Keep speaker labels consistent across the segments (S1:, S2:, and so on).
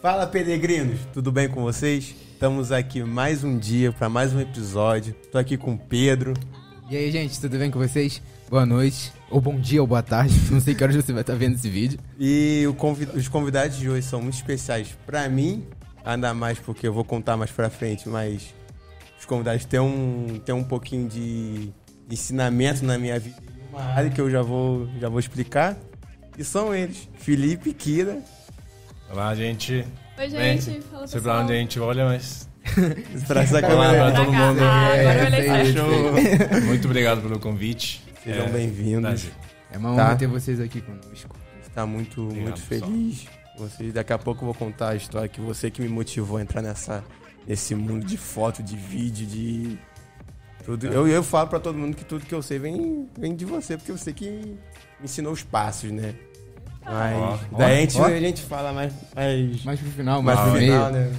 S1: Fala, peregrinos, tudo bem com vocês? Estamos aqui mais um dia para mais um episódio. Tô aqui com o Pedro.
S2: E aí, gente, tudo bem com vocês? Boa noite, ou bom dia, ou boa tarde. Não sei que horas você vai estar vendo esse vídeo.
S1: E os convidados de hoje são muito especiais para mim, ainda mais porque eu vou contar mais pra frente, mas os convidados têm um pouquinho de ensinamento na minha vida, uma área que eu já vou explicar. E são eles, Felipe e Kira.
S3: Olá, gente.
S4: Oi, gente. Fala,
S3: pessoal. Não sei
S4: pessoal.
S3: pra onde a gente olha, mas...
S1: Pra essa
S3: Olá
S1: câmera.
S3: pra todo mundo.
S4: Agora eu olhei
S1: Show.
S3: Muito obrigado pelo convite.
S1: Sejam bem-vindos.
S3: prazer.
S2: É uma honra ter vocês aqui conosco.
S1: Está muito
S3: Obrigado,
S1: feliz. Daqui a pouco eu vou contar a história que você que me motivou a entrar nesse mundo de foto, de vídeo, de tudo. Eu falo pra todo mundo que tudo que eu sei vem de você, porque você que me ensinou os passos, né? Mas daí a gente fala mais
S2: Mais pro final,
S1: mais pro
S2: meio.
S1: final, né?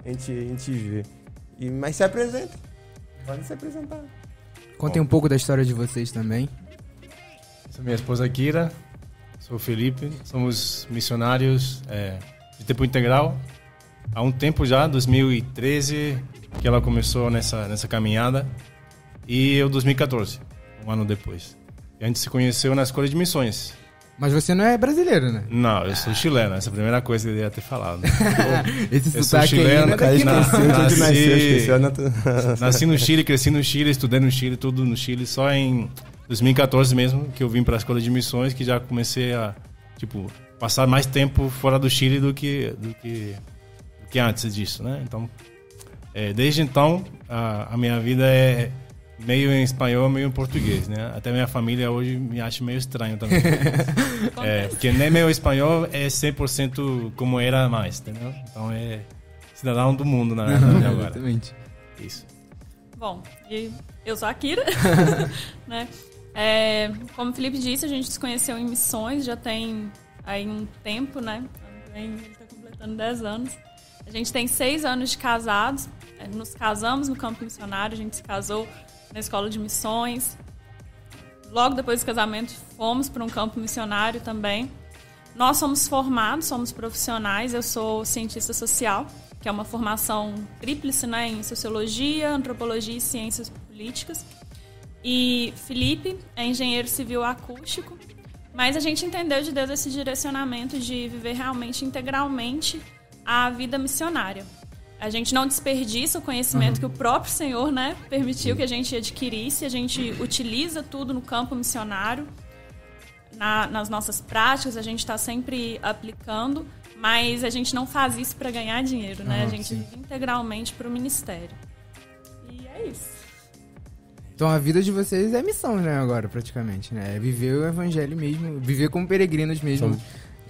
S1: A gente vê. Mas se apresenta. Pode se apresentar.
S2: Contem um pouco da história de vocês também.
S3: Sou minha esposa Kira, sou o Felipe, somos missionários de tempo integral. Há um tempo já, 2013, que ela começou nessa caminhada. E eu, 2014, um ano depois. E a gente se conheceu na Escola de Missões.
S2: Mas você não é brasileiro, né?
S3: Não, eu sou chileno, essa é a primeira coisa que eu ia ter falado.
S2: Esse
S3: Eu sou
S2: sotaque aí
S3: chileno,
S2: não é daqui, não.
S3: Nasci no Chile, cresci no Chile, estudei no Chile, tudo no Chile. Só em 2014 mesmo que eu vim para a Escola de Missões, que já comecei a passar mais tempo fora do Chile do que antes disso, né? Então, desde então, a minha vida é meio em espanhol, meio em português, né? Até minha família hoje me acha meio estranho também. Porque nem meu espanhol é 100% como era mais, entendeu? Então é cidadão do mundo, na verdade, agora.
S2: Exatamente.
S3: Isso.
S4: Bom, e eu sou a Kira, né? Como o Felipe disse, a gente se conheceu em missões, já tem aí um tempo, né? Ele está completando 10 anos. A gente tem 6 anos de casados, nos casamos no campo missionário, a gente se casou na escola de missões. Logo depois do casamento, fomos para um campo missionário também. Nós somos formados, somos profissionais. Eu sou cientista social, que é uma formação tríplice, né, em sociologia, antropologia e ciências políticas. E Felipe é engenheiro civil acústico. Mas a gente entendeu de Deus esse direcionamento de viver realmente integralmente a vida missionária. A gente não desperdiça o conhecimento que o próprio Senhor, né, permitiu que a gente adquirisse. A gente utiliza tudo no campo missionário, nas nossas práticas, a gente está sempre aplicando, mas a gente não faz isso para ganhar dinheiro, né? A gente vive integralmente para o ministério. E é isso.
S2: Então a vida de vocês é missão, né, agora, praticamente, né? É viver o evangelho mesmo, viver como peregrinos mesmo.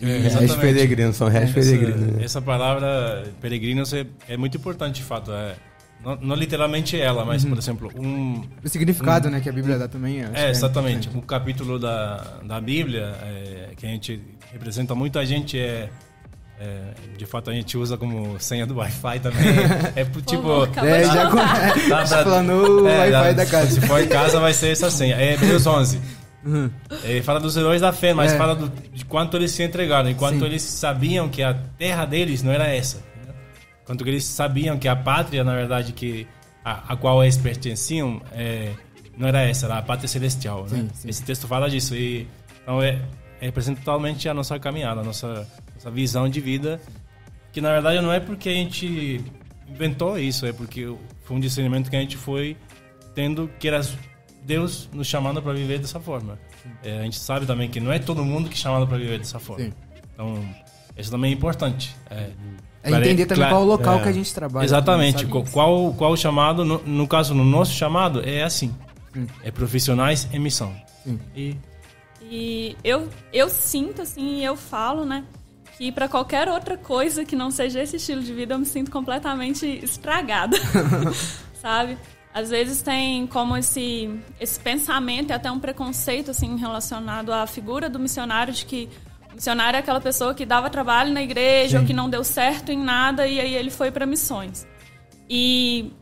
S1: Reais peregrinos, são reais peregrinos.
S3: Essa palavra peregrinos é muito importante, de fato. Não literalmente ela, mas, por exemplo,
S2: O significado, né, que a Bíblia dá também.
S3: Exatamente. Um capítulo da Bíblia que a gente representa muita gente de fato a gente usa como senha do Wi-Fi também. Tipo...
S2: Já explanou o Wi-Fi da casa.
S3: Se for em casa vai ser essa senha. É Hebreus 11. Ele fala dos heróis da fé, mas fala de quanto eles se entregaram, enquanto eles sabiam que a terra deles não era essa, entendeu? Quanto eles sabiam que a pátria, na verdade, a qual eles pertenciam, não era essa, era a pátria celestial, né?
S2: Sim.
S3: Esse texto fala disso, e então representa totalmente a nossa caminhada, a nossa visão de vida, que na verdade não é porque a gente inventou isso, é porque foi um discernimento que a gente foi tendo, que era Deus nos chamando para viver dessa forma. A gente sabe também que não é todo mundo que é chamado para viver dessa forma. Sim. Então, isso também é importante.
S2: Entender também qual o local que a gente trabalha.
S3: Exatamente. Qual o chamado, no caso, no nosso chamado, é assim. É profissionais em missão.
S4: E eu sinto, assim, eu falo, né, que para qualquer outra coisa que não seja esse estilo de vida, eu me sinto completamente estragada, sabe? Às vezes tem como esse pensamento e até um preconceito assim, relacionado à figura do missionário, de que o missionário é aquela pessoa que dava trabalho na igreja, ou que não deu certo em nada, e aí ele foi para missões. E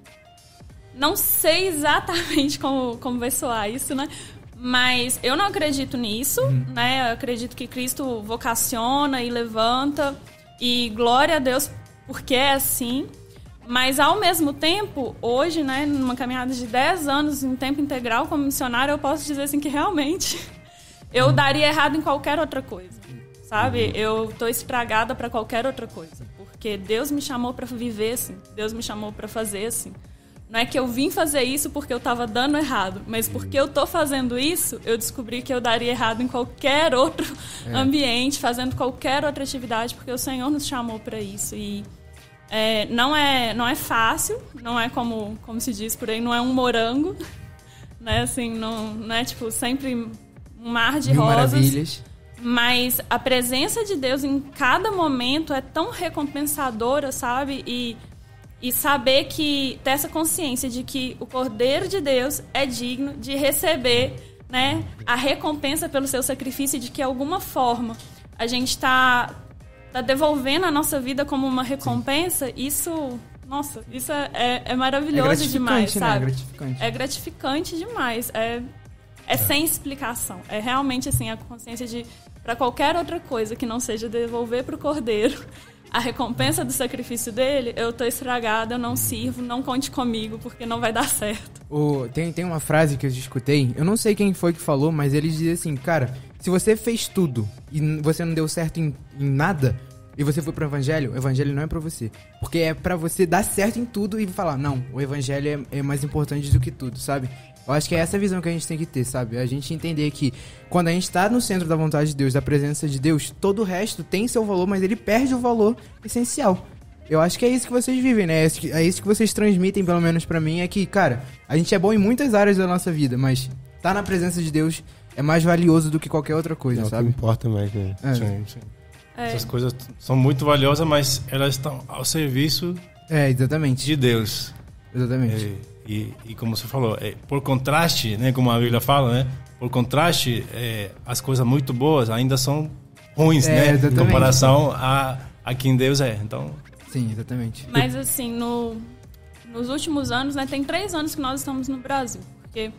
S4: não sei exatamente como vai soar isso, né? Mas eu não acredito nisso, né? Eu acredito que Cristo vocaciona e levanta E glória a Deus porque é assim. Mas, ao mesmo tempo, hoje, né, numa caminhada de 10 anos em tempo integral como missionária, eu posso dizer assim que realmente eu daria errado em qualquer outra coisa, sabe? Eu tô estragada para qualquer outra coisa, porque Deus me chamou para viver assim, Deus me chamou para fazer assim. Não é que eu vim fazer isso porque eu tava dando errado, mas porque eu tô fazendo isso, eu descobri que eu daria errado em qualquer outro ambiente, fazendo qualquer outra atividade, porque o Senhor nos chamou para isso. E não é fácil, não é como se diz por aí, não é um morango, né? Assim, não é tipo sempre um mar de rosas.
S2: Maravilhas.
S4: Mas a presença de Deus em cada momento é tão recompensadora, sabe? E saber que, ter essa consciência de que o Cordeiro de Deus é digno de receber, né, a recompensa pelo seu sacrifício, e de que, de alguma forma, a gente está devolvendo a nossa vida como uma recompensa. Isso, nossa, isso é maravilhoso demais,
S2: né?
S4: sabe?
S2: É gratificante.
S4: É gratificante demais. É sem explicação. É realmente assim, a consciência de, para qualquer outra coisa que não seja devolver para o Cordeiro a recompensa do sacrifício dele, eu tô estragada, eu não sirvo, não conte comigo, porque não vai dar certo.
S2: Tem uma frase que eu escutei, eu não sei quem foi que falou, mas ele dizia assim, cara, se você fez tudo e você não deu certo em nada, e você foi pro evangelho, o evangelho não é pra você. Porque é pra você dar certo em tudo e falar, não, o evangelho é mais importante do que tudo, sabe? Eu acho que é essa visão que a gente tem que ter, sabe? A gente entender que quando a gente tá no centro da vontade de Deus, da presença de Deus, todo o resto tem seu valor, mas ele perde o valor essencial. Eu acho que é isso que vocês vivem, né? É isso que vocês transmitem, pelo menos pra mim, é que, cara, a gente é bom em muitas áreas da nossa vida, mas tá na presença de Deus é mais valioso do que qualquer outra coisa, sabe?
S1: Não importa mais, né?
S3: Sim. Essas coisas são muito valiosas, mas elas estão ao serviço
S2: exatamente.
S3: de Deus.
S2: Exatamente.
S3: E como você falou, por contraste, né, como a Bíblia fala, né, por contraste, as coisas muito boas ainda são ruins, né,
S2: exatamente.
S3: em comparação a quem Deus é. Então,
S2: sim, exatamente.
S4: Mas assim, nos últimos anos, né, tem 3 anos que nós estamos no Brasil, porque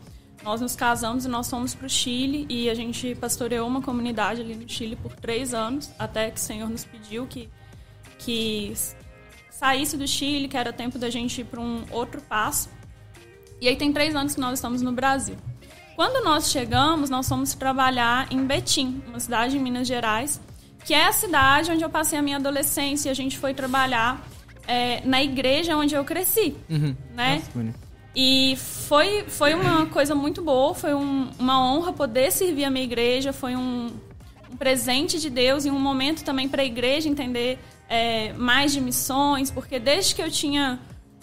S4: nós nos casamos e nós fomos para o Chile e a gente pastoreou uma comunidade ali no Chile por 3 anos, até que o Senhor nos pediu que saísse do Chile, que era tempo da gente ir para um outro passo. E aí tem 3 anos que nós estamos no Brasil. Quando nós chegamos, nós fomos trabalhar em Betim, uma cidade em Minas Gerais, que é a cidade onde eu passei a minha adolescência. E a gente foi trabalhar na igreja onde eu cresci, né?
S2: Nossa,
S4: e foi uma coisa muito boa, foi uma honra poder servir a minha igreja, foi um presente de Deus e um momento também para a igreja entender mais de missões, porque desde que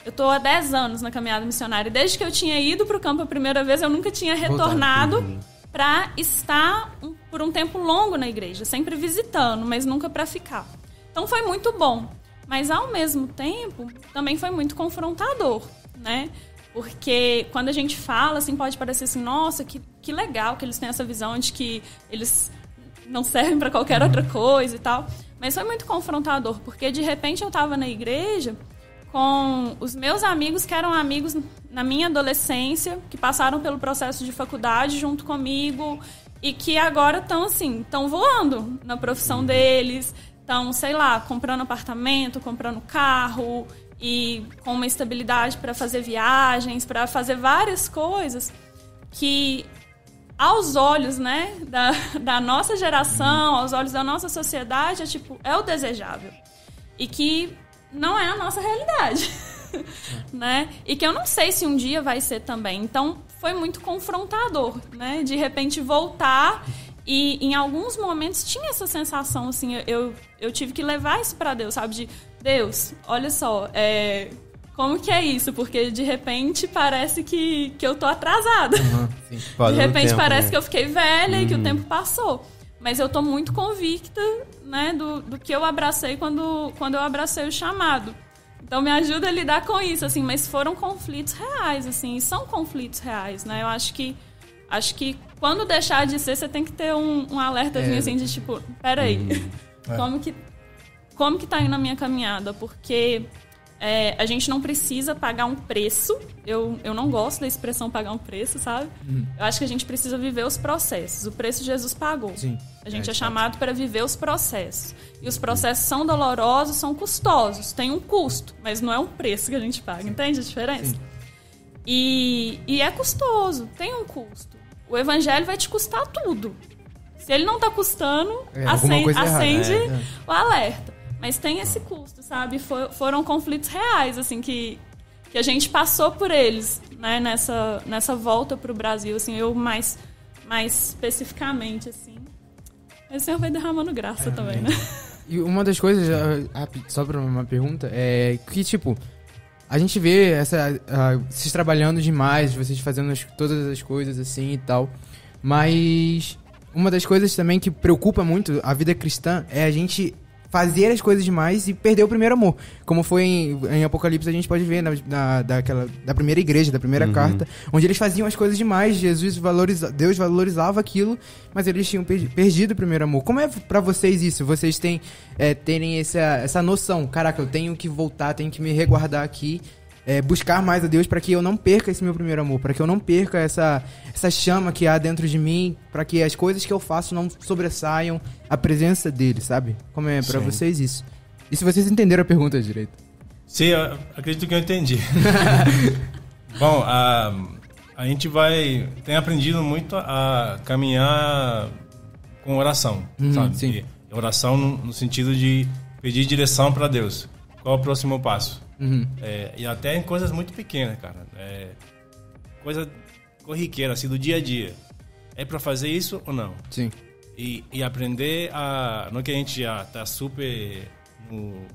S4: eu tô há 10 anos na caminhada missionária. Desde que eu tinha ido para o campo a primeira vez, eu nunca tinha retornado para estar por um tempo longo na igreja. Sempre visitando, mas nunca para ficar. Então foi muito bom. Mas, ao mesmo tempo, também foi muito confrontador, né? Porque quando a gente fala, assim, pode parecer assim, nossa, que legal que eles têm essa visão de que eles não servem para qualquer outra coisa e tal. Mas foi muito confrontador, porque de repente eu estava na igreja com os meus amigos que eram amigos na minha adolescência, que passaram pelo processo de faculdade junto comigo e que agora estão voando na profissão deles, estão, sei lá, comprando apartamento, comprando carro e com uma estabilidade para fazer viagens, para fazer várias coisas que, aos olhos, né, da nossa geração, aos olhos da nossa sociedade, é o desejável. E que não é a nossa realidade, né? E que eu não sei se um dia vai ser também. Então, foi muito confrontador, né? De repente voltar e, em alguns momentos, tinha essa sensação, assim, eu tive que levar isso pra Deus, sabe? De, Deus, olha só, como que é isso? Porque, de repente, parece que eu tô atrasada. De repente, parece que eu fiquei velha e que o tempo passou. Mas eu tô muito convicta, né, do que eu abracei quando eu abracei o chamado. Então me ajuda a lidar com isso, assim, mas foram conflitos reais, assim, e são conflitos reais, né? Eu acho que quando deixar de ser, você tem que ter um alertazinho, assim, de peraí, como que tá indo a minha caminhada? Porque A gente não precisa pagar um preço. Eu não gosto da expressão pagar um preço, sabe? Eu acho que a gente precisa viver os processos. O preço Jesus pagou.
S2: Sim.
S4: A gente é chamado para viver os processos. E os processos são dolorosos, são custosos. Tem um custo, mas não é um preço que a gente paga. Entende a diferença?
S2: Sim.
S4: E é custoso, tem um custo. O evangelho vai te custar tudo. Se ele não tá custando, acende o alerta. Mas tem esse custo, sabe? Foram conflitos reais, assim, que a gente passou por eles, né? Nessa volta pro Brasil, assim, eu mais especificamente, assim. Mas o Senhor vai derramando graça também, né?
S2: E uma das coisas, só pra uma pergunta, é que, tipo, a gente vê vocês trabalhando demais, vocês fazendo todas as coisas assim e tal, mas uma das coisas também que preocupa muito a vida cristã é a gente fazer as coisas demais e perder o primeiro amor. Como foi em Apocalipse, a gente pode ver da primeira igreja, da primeira carta, onde eles faziam as coisas demais, Deus valorizava aquilo, mas eles tinham perdido o primeiro amor. Como é pra vocês isso? Vocês terem essa noção, caraca, eu tenho que voltar, tenho que me reguardar aqui, buscar mais a Deus para que eu não perca esse meu primeiro amor, para que eu não perca essa chama que há dentro de mim, para que as coisas que eu faço não sobressaiam a presença dele, sabe? Como é para vocês isso? E se vocês entenderam a pergunta direito?
S3: Sim, eu acredito que eu entendi. Bom, a gente tem aprendido muito a caminhar com oração, sabe?
S2: Sim.
S3: E oração no sentido de pedir direção para Deus. Qual é o próximo passo? E até em coisas muito pequenas, cara. Coisa corriqueira, assim, do dia a dia. É pra fazer isso ou não?
S2: Sim.
S3: E aprender não que a gente já tá super no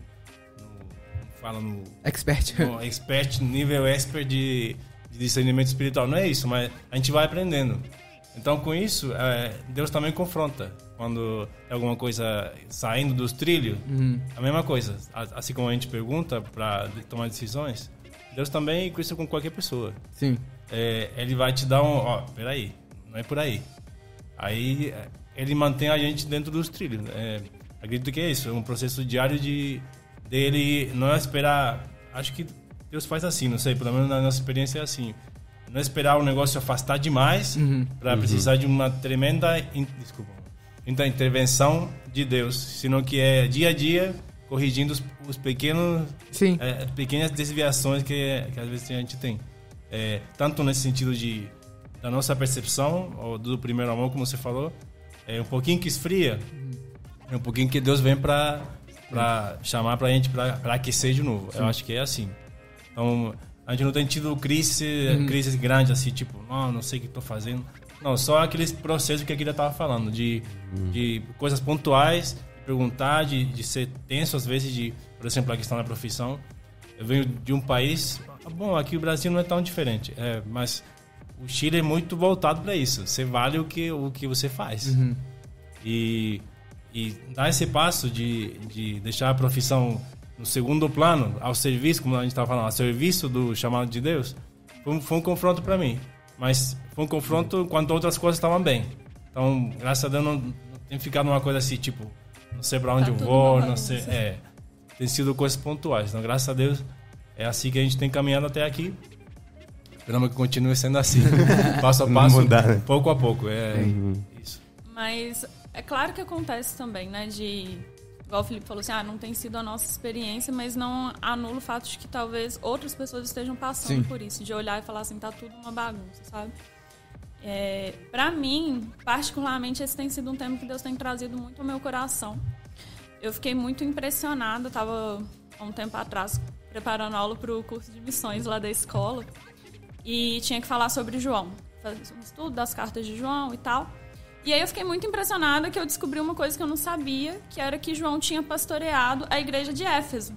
S3: nível expert de discernimento espiritual. Não é isso, mas a gente vai aprendendo. Então, com isso, Deus também confronta. Quando é alguma coisa saindo dos trilhos, a mesma coisa. Assim como a gente pergunta para tomar decisões, Deus também com isso com qualquer pessoa.
S2: Sim.
S3: Ele vai te dar peraí, não é por aí. Aí ele mantém a gente dentro dos trilhos. Acredito que é isso, é um processo diário dele não esperar. Acho que Deus faz assim, não sei, pelo menos na nossa experiência é assim. Não esperar o negócio afastar demais para precisar de uma tremenda intervenção de Deus, senão que é dia a dia corrigindo os pequenas desviações que às vezes a gente tem. Tanto nesse sentido da nossa percepção, ou do primeiro amor, como você falou, um pouquinho que esfria, é um pouquinho que Deus vem para chamar pra gente, para aquecer de novo. Sim. Eu acho que é assim. Então, a gente não tem tido crises grandes, assim, tipo, não sei o que estou fazendo. Não, só aqueles processos que a Kira estava falando, de coisas pontuais, perguntar, de ser tenso às vezes, por exemplo, a questão da profissão. Eu venho de um país, bom, aqui o Brasil não é tão diferente, mas o Chile é muito voltado para isso. Você vale o que você faz. E dar esse passo de deixar a profissão no segundo plano, ao serviço, como a gente estava falando, ao serviço do chamado de Deus, foi um confronto para mim. Mas foi um confronto enquanto outras coisas estavam bem. Então, graças a Deus, não tem ficado uma coisa assim, tipo, não sei para onde eu vou, não sei. Tem sido coisas pontuais. Então, graças a Deus, é assim que a gente tem caminhado até aqui. Esperamos que continue sendo assim. Passo a passo,
S1: mudar,
S3: pouco a pouco. Isso.
S4: Mas é claro que acontece também, né, igual o Felipe falou assim, não tem sido a nossa experiência, mas não anula o fato de que talvez outras pessoas estejam passando por isso, de olhar e falar assim, tá tudo uma bagunça, sabe? Pra mim, particularmente, esse tem sido um tema que Deus tem trazido muito ao meu coração. Eu fiquei muito impressionada, estava há um tempo atrás preparando aula para o curso de missões lá da escola e tinha que falar sobre João, fazer um estudo das cartas de João e tal. E aí eu fiquei muito impressionada que eu descobri uma coisa que eu não sabia, que era que João tinha pastoreado a igreja de Éfeso.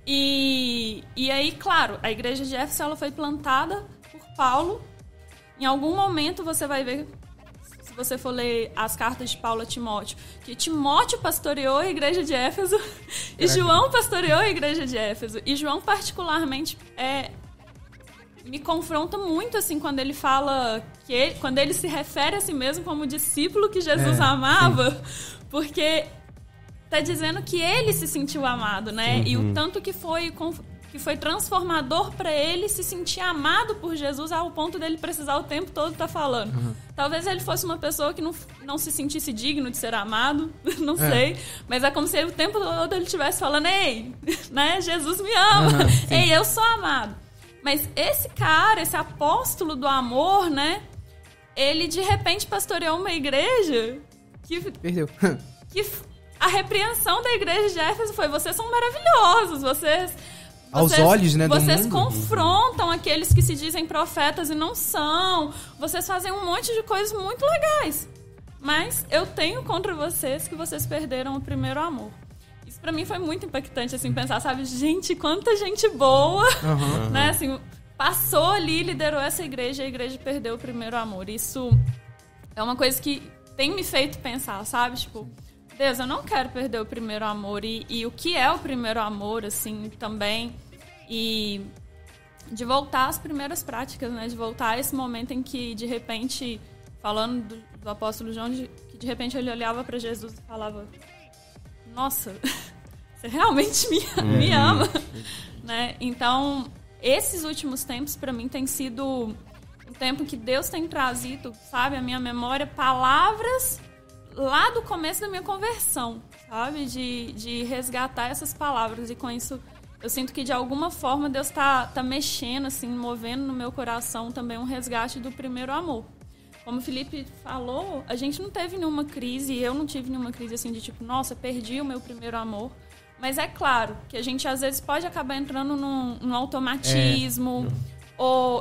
S4: E aí, claro, a igreja de Éfeso ela foi plantada por Paulo. Em algum momento você vai ver, se você for ler as cartas de Paulo a Timóteo, que Timóteo pastoreou a igreja de Éfeso e João pastoreou a igreja de Éfeso. E João particularmente me confronta muito assim quando ele fala quando ele se refere a si mesmo como discípulo que Jesus amava, porque tá dizendo que ele se sentiu amado, né? E o tanto que foi transformador para ele se sentir amado por Jesus ao ponto dele precisar o tempo todo estar falando. Talvez ele fosse uma pessoa que não se sentisse digno de ser amado, não sei, mas é como se ele, o tempo todo ele estivesse falando, ei, né, Jesus me ama, ei, eu sou amado. Mas esse cara, esse apóstolo do amor, né, ele de repente pastoreou uma igreja que...
S2: Perdeu.
S4: Que a repreensão da igreja de Éfeso foi, vocês são maravilhosos, vocês
S2: aos olhos, né, do
S4: vocês
S2: mundo.
S4: Confrontam aqueles que se dizem profetas e não são. Vocês fazem um monte de coisas muito legais. Mas eu tenho contra vocês que vocês perderam o primeiro amor. Isso pra mim foi muito impactante, assim, pensar, sabe? Gente, quanta gente boa, né? Assim, passou ali, liderou essa igreja e a igreja perdeu o primeiro amor. Isso é uma coisa que tem me feito pensar, sabe? Tipo, Deus, eu não quero perder o primeiro amor. E o que é o primeiro amor, assim, também... E de voltar às primeiras práticas, né? De voltar a esse momento em que, de repente, falando do apóstolo João, que de repente ele olhava para Jesus e falava, nossa, você realmente me ama, né? Então, esses últimos tempos, para mim, tem sido um tempo que Deus tem trazido, sabe, a minha memória, palavras lá do começo da minha conversão, sabe? De resgatar essas palavras e com isso... Eu sinto que, de alguma forma, Deus tá mexendo, assim, movendo no meu coração também um resgate do primeiro amor. Como o Felipe falou, a gente não teve nenhuma crise, eu não tive nenhuma crise, assim, de tipo, nossa, perdi o meu primeiro amor. Mas é claro que a gente, às vezes, pode acabar entrando num automatismo,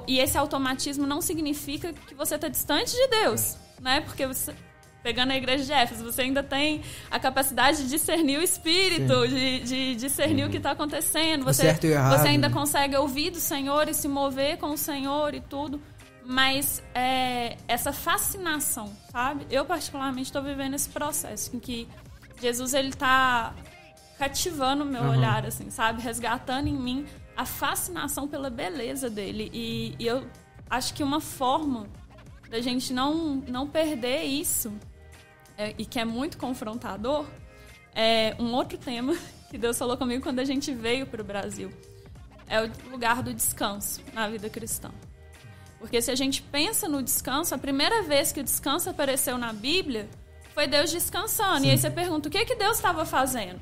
S4: e esse automatismo não significa que você tá distante de Deus, né? Porque você... Pegando a igreja de Éfeso, você ainda tem a capacidade de discernir o espírito, de discernir o que está acontecendo. Você,
S2: certo e errado,
S4: você ainda consegue ouvir do Senhor e se mover com o Senhor e tudo. Mas essa fascinação, sabe? Eu, particularmente, estou vivendo esse processo em que Jesus ele está cativando o meu olhar, assim, sabe? Resgatando em mim a fascinação pela beleza dele. E eu acho que uma forma da gente não perder isso... e que é muito confrontador, é um outro tema que Deus falou comigo quando a gente veio para o Brasil. É o lugar do descanso na vida cristã. Porque se a gente pensa no descanso, a primeira vez que o descanso apareceu na Bíblia foi Deus descansando. Sim. E aí você pergunta, o que Deus estava fazendo?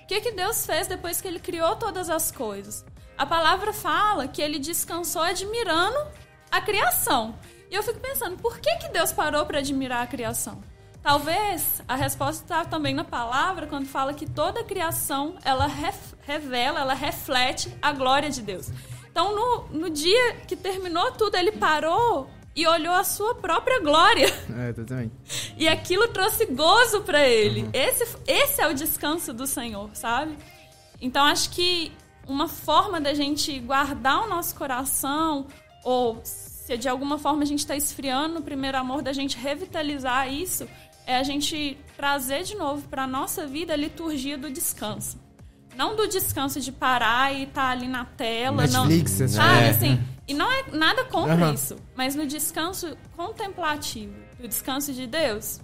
S4: O que Deus fez depois que Ele criou todas as coisas? A palavra fala que Ele descansou admirando a criação. E eu fico pensando, por que Deus parou para admirar a criação? Talvez a resposta está também na palavra, quando fala que toda a criação, ela revela, ela reflete a glória de Deus. Então, no dia que terminou tudo, ele parou e olhou a sua própria glória.
S2: Totalmente.
S4: E aquilo trouxe gozo para ele. Esse é o descanso do Senhor, sabe? Então, acho que uma forma da gente guardar o nosso coração, ou se de alguma forma a gente está esfriando no primeiro amor, da gente revitalizar isso, é a gente trazer de novo para a nossa vida a liturgia do descanso. Não do descanso de parar e estar ali na tela.
S2: Netflix,
S4: não, sabe, assim, e não é nada contra isso, mas no descanso contemplativo, do descanso de Deus.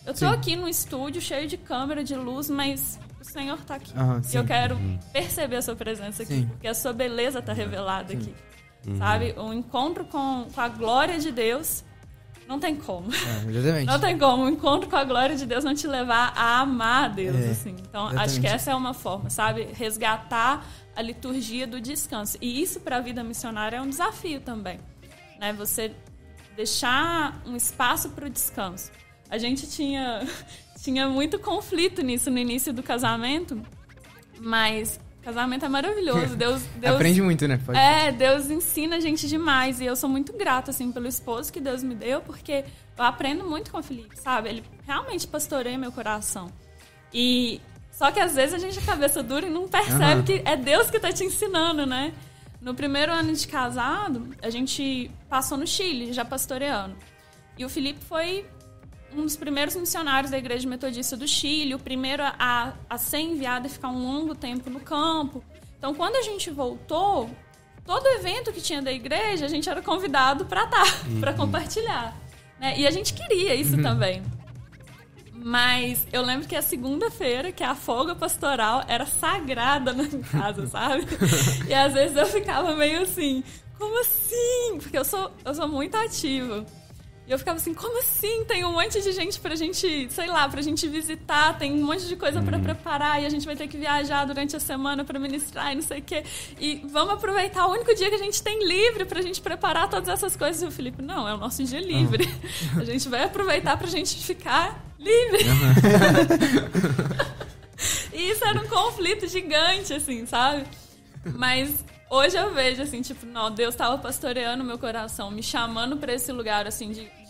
S4: Eu tô aqui no estúdio cheio de câmera, de luz, mas o Senhor tá aqui. E eu quero perceber a sua presença aqui, porque a sua beleza tá revelada aqui. Sabe? O encontro com a glória de Deus não tem como.
S2: Exatamente.
S4: Não tem como. O encontro com a glória de Deus não te levar a amar a Deus, assim. Então, acho que essa é uma forma, sabe? Resgatar a liturgia do descanso. E isso, para a vida missionária, é um desafio também, né? Você deixar um espaço para o descanso. A gente tinha muito conflito nisso no início do casamento, mas... Casamento é maravilhoso. Deus
S2: aprende muito, né?
S4: Deus ensina a gente demais. E eu sou muito grata, assim, pelo esposo que Deus me deu, porque eu aprendo muito com o Felipe, sabe? Ele realmente pastoreia meu coração. Só que às vezes a gente é cabeça dura e não percebe que é Deus que tá te ensinando, né? No primeiro ano de casado, a gente passou no Chile, já pastoreando. E o Felipe foi um dos primeiros missionários da Igreja Metodista do Chile, o primeiro a ser enviado e ficar um longo tempo no campo. Então, quando a gente voltou, todo evento que tinha da igreja, a gente era convidado para estar, para compartilhar, né? E a gente queria isso também. Mas eu lembro que a segunda-feira, que é a folga pastoral, era sagrada na minha casa, sabe? E às vezes eu ficava meio assim, como assim? Porque eu sou muito ativa. E eu ficava assim, como assim? Tem um monte de gente pra gente, sei lá, pra gente visitar, tem um monte de coisa pra preparar, e a gente vai ter que viajar durante a semana pra ministrar e não sei o quê. E vamos aproveitar o único dia que a gente tem livre pra gente preparar todas essas coisas. E o Felipe, não, é o nosso dia livre. A gente vai aproveitar pra gente ficar livre. E isso era um conflito gigante, assim, sabe? Mas hoje eu vejo, assim, tipo, não, Deus estava pastoreando meu coração, me chamando pra esse lugar, assim, de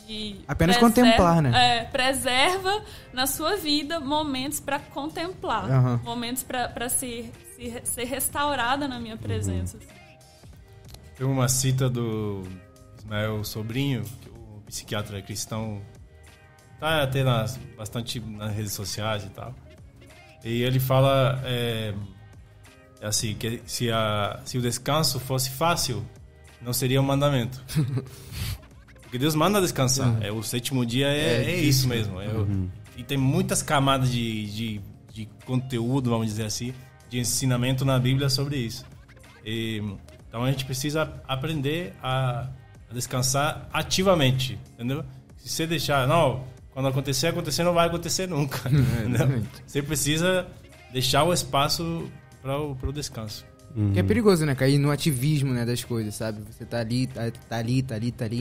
S2: apenas contemplar, né?
S4: Preserva na sua vida momentos pra contemplar. Momentos pra ser restaurada na minha presença. Assim.
S3: Tem uma cita do Ismael Sobrinho, que o psiquiatra cristão tá até bastante nas redes sociais e tal. E ele fala assim, que se o descanso fosse fácil, não seria um mandamento. Porque Deus manda descansar. O sétimo dia é isso mesmo. E tem muitas camadas de conteúdo, vamos dizer assim, de ensinamento na Bíblia sobre isso. Então a gente precisa aprender a descansar ativamente, entendeu? Se você deixar, não, quando acontecer, não vai acontecer nunca. Entendeu? Você precisa deixar o espaço para o descanso.
S2: Que é perigoso, né? Cair no ativismo, né, das coisas, sabe? Você tá ali,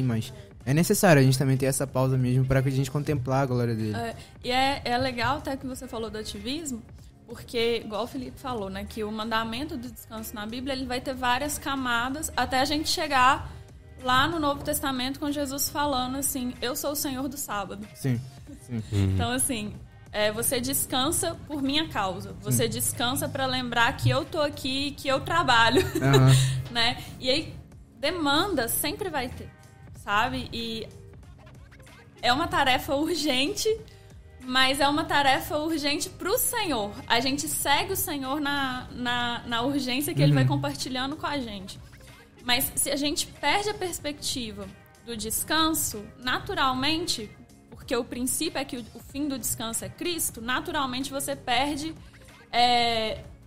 S2: mas é necessário a gente também ter essa pausa mesmo para que a gente contemplar a glória dele.
S4: E é legal até que você falou do ativismo, porque, igual o Felipe falou, né, que o mandamento do descanso na Bíblia, ele vai ter várias camadas até a gente chegar lá no Novo Testamento com Jesus falando assim, eu sou o Senhor do sábado.
S2: Sim.
S4: Então, assim, você descansa por minha causa. Você descansa para lembrar que eu tô aqui, que eu trabalho. Né? E aí, demanda sempre vai ter, sabe? E é uma tarefa urgente, mas é uma tarefa urgente pro Senhor. A gente segue o Senhor na urgência que Ele vai compartilhando com a gente. Mas se a gente perde a perspectiva do descanso, naturalmente, porque o princípio é que o fim do descanso é Cristo, naturalmente você perde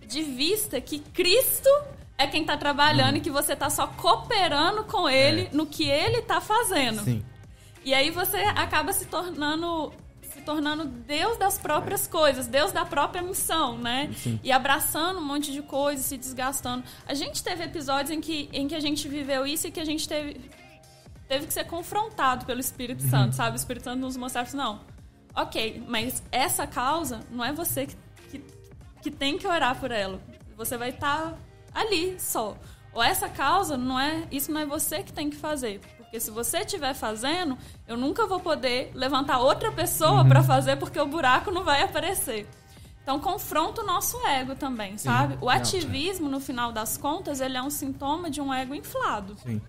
S4: de vista que Cristo é quem está trabalhando e que você está só cooperando com Ele no que Ele está fazendo.
S2: Sim.
S4: E aí você acaba se tornando Deus das próprias coisas, Deus da própria missão, né?
S2: Sim.
S4: E abraçando um monte de coisas, se desgastando. A gente teve episódios em que a gente viveu isso e que a gente teve que ser confrontado pelo Espírito Santo, sabe? O Espírito Santo nos mostrava assim, não, ok, mas essa causa não é você que tem que orar por ela. Você vai estar ali só. Ou essa causa, isso não é você que tem que fazer. Porque se você estiver fazendo, eu nunca vou poder levantar outra pessoa para fazer, porque o buraco não vai aparecer. Então, confronta o nosso ego também, sabe? O ativismo, no final das contas, ele é um sintoma de um ego inflado.
S2: Sim.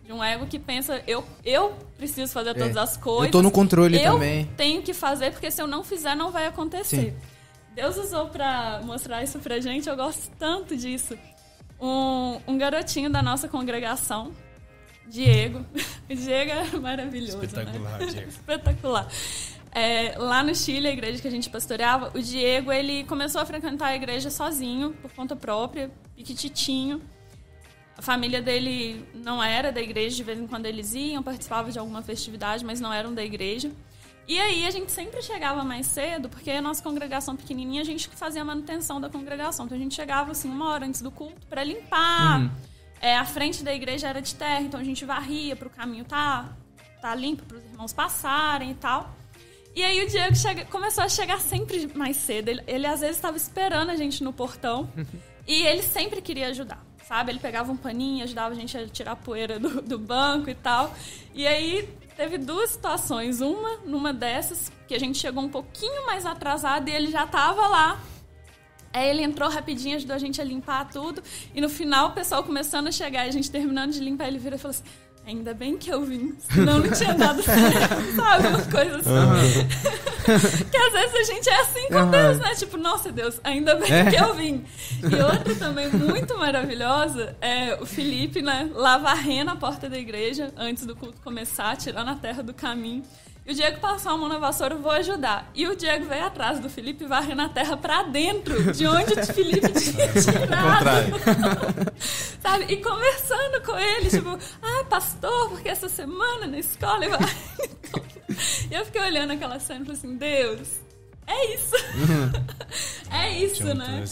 S4: De um ego que pensa, eu preciso fazer todas as coisas.
S2: Eu tô no controle também.
S4: Eu tenho que fazer, porque se eu não fizer, não vai acontecer. Sim. Deus usou pra mostrar isso pra gente, eu gosto tanto disso. Um garotinho da nossa congregação, Diego. O Diego é maravilhoso,
S3: espetacular,
S4: né?
S3: Diego.
S4: Espetacular. Lá no Chile, a igreja que a gente pastoreava, o Diego, ele começou a frequentar a igreja sozinho, por conta própria, piquititinho. A família dele não era da igreja, de vez em quando eles iam, participavam de alguma festividade, mas não eram da igreja. E aí a gente sempre chegava mais cedo, porque a nossa congregação pequenininha, a gente fazia a manutenção da congregação. Então a gente chegava assim 1 hora antes do culto para limpar. A frente da igreja era de terra, então a gente varria para o caminho tá limpo, para os irmãos passarem e tal. E aí o Diego começou a chegar sempre mais cedo. Ele às vezes estava esperando a gente no portão e ele sempre queria ajudar. Sabe? Ele pegava um paninho, ajudava a gente a tirar a poeira do banco e tal. E aí teve 2 situações. Numa dessas, que a gente chegou um pouquinho mais atrasado e ele já tava lá. Aí ele entrou rapidinho, ajudou a gente a limpar tudo. E no final, o pessoal começando a chegar e a gente terminando de limpar, ele vira e falou assim, ainda bem que eu vim, senão não tinha dado certo, sabe? Uma coisa assim. Que às vezes a gente é assim com Deus, né? Tipo, nossa Deus, ainda bem que eu vim. E outra também muito maravilhosa é o Felipe, né? Lá varrendo a porta da igreja antes do culto começar, tirando a terra do caminho. E o Diego passou a mão na vassoura, eu vou ajudar. E o Diego veio atrás do Felipe, varrendo a terra pra dentro, de onde o Felipe tinha tirado. Sabe? E conversando com ele, tipo, pastor, porque essa semana na escola... E eu fiquei olhando aquela cena e falei assim, Deus, é isso. É isso, né?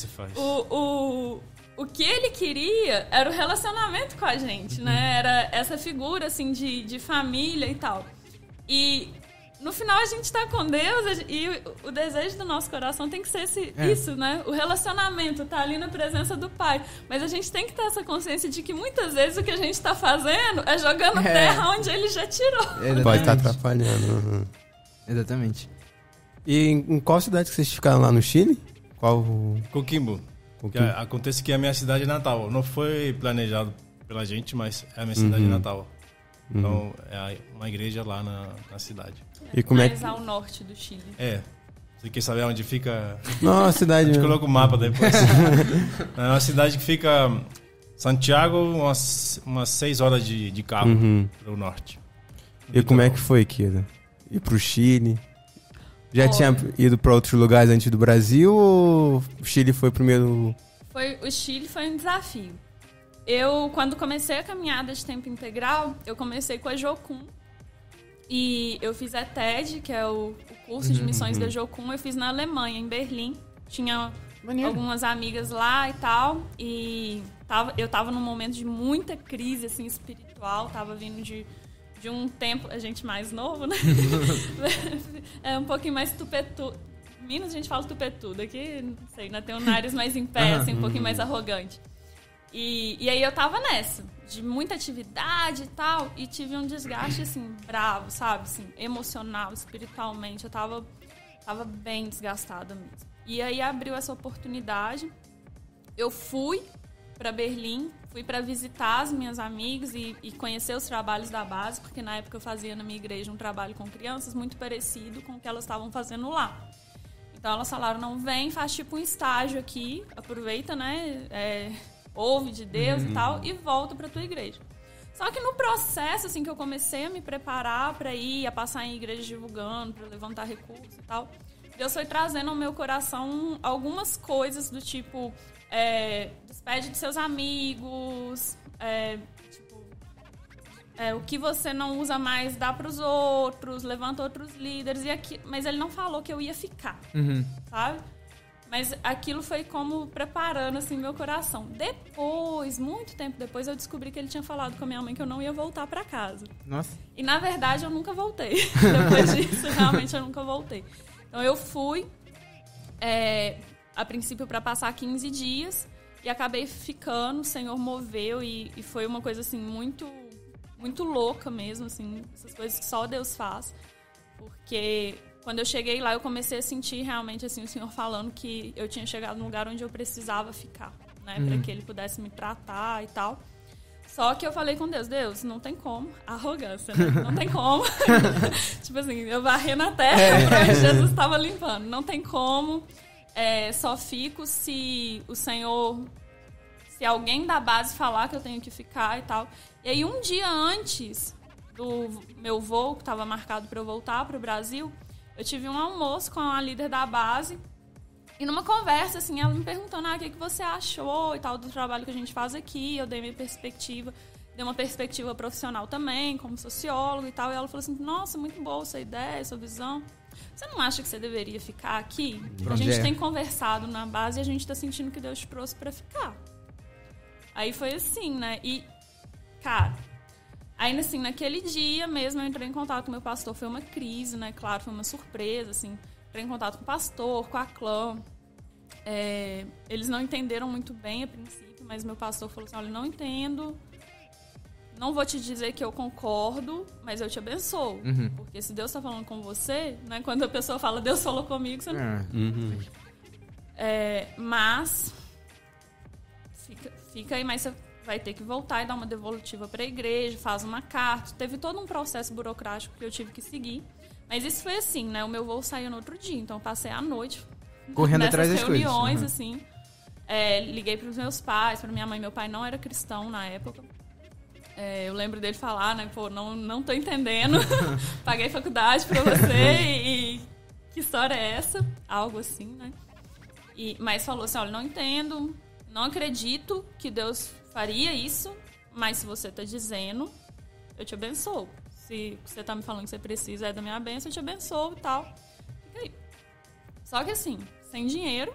S4: O que ele queria era o relacionamento com a gente, né? Era essa figura, assim, de família e tal. E no final a gente tá com Deus e o desejo do nosso coração tem que ser isso, né? O relacionamento tá ali na presença do Pai. Mas a gente tem que ter essa consciência de que muitas vezes o que a gente tá fazendo é jogando terra onde ele já tirou.
S2: Exatamente.
S1: Pode estar atrapalhando.
S2: Exatamente.
S1: E em qual cidade que vocês ficaram lá no Chile? Qual?
S3: Coquimbo. Acontece que a minha cidade é Natal. Não foi planejado pela gente, mas é a minha cidade natal. Então, é uma igreja lá na cidade.
S1: E como
S4: mais ao norte do Chile.
S3: Você quer saber onde fica?
S1: Nossa, cidade.
S3: A gente coloca o mapa depois. É uma cidade que fica... Santiago, umas 6 horas de carro para o norte.
S1: E como é que foi, Kira? Ir pro Chile? Já tinha ido para outros lugares antes do Brasil ou o Chile foi o primeiro?
S4: O Chile foi um desafio. Quando comecei a caminhada de tempo integral, eu comecei com a Jocum. E eu fiz a TED, que é o curso de missões da Jocum. Eu fiz na Alemanha, em Berlim. Tinha algumas amigas lá e tal. E eu tava num momento de muita crise assim, espiritual. Tava vindo de um tempo... A gente mais novo, né? É um pouquinho mais tupetudo. Minas a gente fala tupetudo. Aqui, não sei, né? Tem um nariz mais em pé, assim, um pouquinho mais arrogante. E aí eu tava nessa, de muita atividade e tal, e tive um desgaste, assim, bravo, sabe? Assim, emocional, espiritualmente. Eu tava bem desgastada mesmo. E aí abriu essa oportunidade. Eu fui pra Berlim, fui pra visitar as minhas amigas e conhecer os trabalhos da base, porque na época eu fazia na minha igreja um trabalho com crianças muito parecido com o que elas estavam fazendo lá. Então elas falaram, não, vem, faz tipo um estágio aqui, aproveita, né? Ouve de Deus e tal, e volta pra tua igreja. Só que no processo, assim, que eu comecei a me preparar pra ir, a passar em igreja divulgando, pra levantar recursos e tal, Deus foi trazendo ao meu coração algumas coisas do tipo, despede de seus amigos, o que você não usa mais dá pros outros, levanta outros líderes, mas ele não falou que eu ia ficar, sabe? Mas aquilo foi como preparando, assim, meu coração. Depois, muito tempo depois, eu descobri que ele tinha falado com a minha mãe que eu não ia voltar pra casa.
S2: Nossa.
S4: E, na verdade, eu nunca voltei. Depois disso, realmente, eu nunca voltei. Então, eu fui, a princípio, pra passar 15 dias. E acabei ficando, o Senhor moveu. E foi uma coisa, assim, muito, muito louca mesmo, assim. Essas coisas que só Deus faz. Porque... Quando eu cheguei lá, eu comecei a sentir realmente assim, o Senhor falando que eu tinha chegado num lugar onde eu precisava ficar, né? Para que Ele pudesse me tratar e tal. Só que eu falei com Deus, não tem como. Arrogância, né? Não tem como. Tipo assim, eu varri na terra pra onde Jesus estava limpando. Não tem como. Só fico se o Senhor... Se alguém da base falar que eu tenho que ficar e tal. E aí, um dia antes do meu voo, que estava marcado para eu voltar para o Brasil... Eu tive um almoço com a líder da base e numa conversa, assim, ela me perguntando o que você achou e tal do trabalho que a gente faz aqui. Eu dei minha perspectiva, dei uma perspectiva profissional também, como sociólogo e tal. E ela falou assim, nossa, muito boa essa ideia, essa visão. Você não acha que você deveria ficar aqui? A gente tem conversado na base e a gente tá sentindo que Deus te trouxe pra ficar. Aí foi assim, né? E, cara... Aí, assim, naquele dia mesmo, eu entrei em contato com o meu pastor. Foi uma crise, né? Claro, foi uma surpresa, assim. Entrei em contato com o pastor, com a clã. Eles não entenderam muito bem a princípio, mas meu pastor falou assim, olha, não entendo. Não vou te dizer que eu concordo, mas eu te abençoo. Porque se Deus tá falando com você, né? Quando a pessoa fala, Deus falou comigo, você não... Mas... Fica aí, mas você... vai ter que voltar e dar uma devolutiva para a igreja, faz uma carta. Teve todo um processo burocrático que eu tive que seguir. Mas isso foi assim, né? O meu voo saiu no outro dia, então eu passei a noite
S2: correndo atrás das coisas.
S4: Reuniões, assim. Liguei para os meus pais, para minha mãe. Meu pai não era cristão na época. eu lembro dele falar, né? Pô, não tô entendendo. Paguei faculdade pra você e que história é essa? Algo assim, né? Mas falou assim, olha, não entendo, não acredito que Deus faria isso, mas se você tá dizendo, eu te abençoo. Se você tá me falando que você precisa da minha bênção, eu te abençoo e tal. Fica aí. Só que assim, sem dinheiro.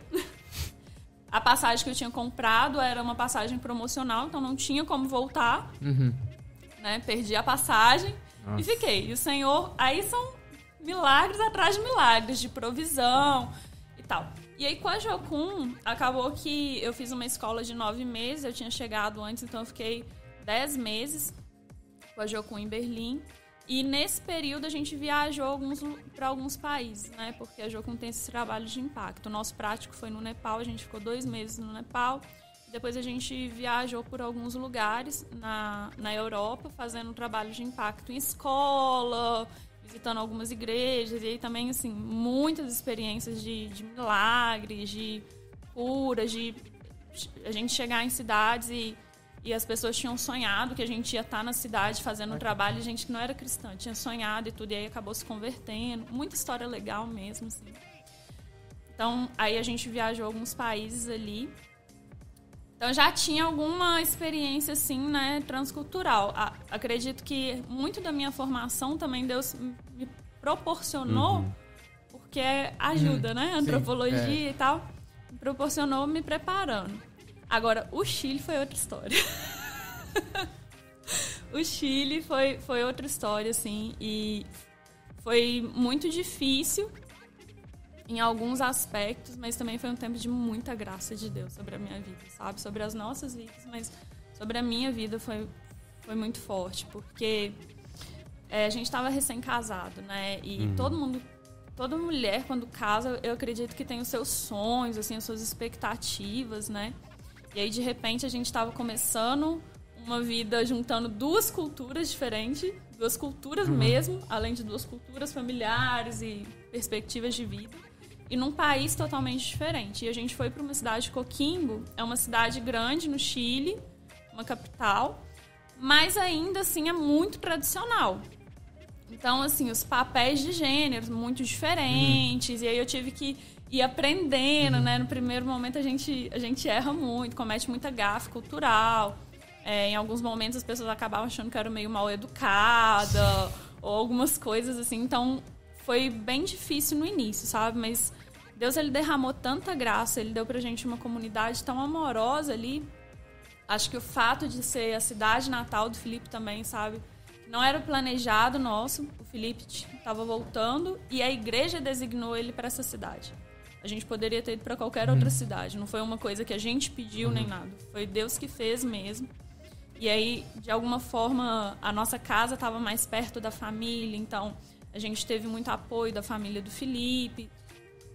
S4: A passagem que eu tinha comprado era uma passagem promocional, então não tinha como voltar. Né? Perdi a passagem e fiquei. E o Senhor, aí são milagres atrás de milagres, de provisão e tal. E aí com a Jocum, acabou que eu fiz uma escola de 9 meses, eu tinha chegado antes, então eu fiquei 10 meses com a Jocum em Berlim. E nesse período a gente viajou para alguns países, né? Porque a Jocum tem esse trabalho de impacto. O nosso prático foi no Nepal, a gente ficou 2 meses no Nepal. Depois a gente viajou por alguns lugares na Europa, fazendo um trabalho de impacto em escola, visitando algumas igrejas. E aí também, assim, muitas experiências de milagres, de curas, de a gente chegar em cidades e as pessoas tinham sonhado que a gente ia estar na cidade fazendo um trabalho, e gente que não era cristã tinha sonhado e tudo, e aí acabou se convertendo. Muita história legal mesmo, assim. Então, aí a gente viajou alguns países ali. Então, já tinha alguma experiência, assim, né, transcultural. Acredito que muito da minha formação também Deus me proporcionou, porque ajuda, né? Antropologia e tal. Me proporcionou me preparando. Agora, o Chile foi outra história. O Chile foi outra história, assim, e foi muito difícil em alguns aspectos, mas também foi um tempo de muita graça de Deus sobre a minha vida, sabe? Sobre as nossas vidas, mas sobre a minha vida foi muito forte, porque a gente estava recém-casado, né? E toda mulher, quando casa, eu acredito que tem os seus sonhos, assim, as suas expectativas, né? E aí, de repente, a gente estava começando uma vida juntando 2 culturas diferentes, 2 culturas mesmo, além de 2 culturas familiares e perspectivas de vida, e num país totalmente diferente. E a gente foi para uma cidade, Coquimbo, é uma cidade grande no Chile, uma capital, mas ainda assim é muito tradicional. Então, assim, os papéis de gêneros muito diferentes, e aí eu tive que ir aprendendo, né? No primeiro momento a gente erra muito, comete muita gafe cultural. Em alguns momentos as pessoas acabavam achando que eu era meio mal educada, ou algumas coisas assim. Então, foi bem difícil no início, sabe? Mas Deus, ele derramou tanta graça, ele deu pra gente uma comunidade tão amorosa ali. Acho que o fato de ser a cidade natal do Felipe também, sabe? Não era planejado nosso, o Felipe estava voltando e a igreja designou ele para essa cidade. A gente poderia ter ido para qualquer outra cidade, não foi uma coisa que a gente pediu nem nada, foi Deus que fez mesmo. E aí, de alguma forma, a nossa casa estava mais perto da família, então a gente teve muito apoio da família do Felipe.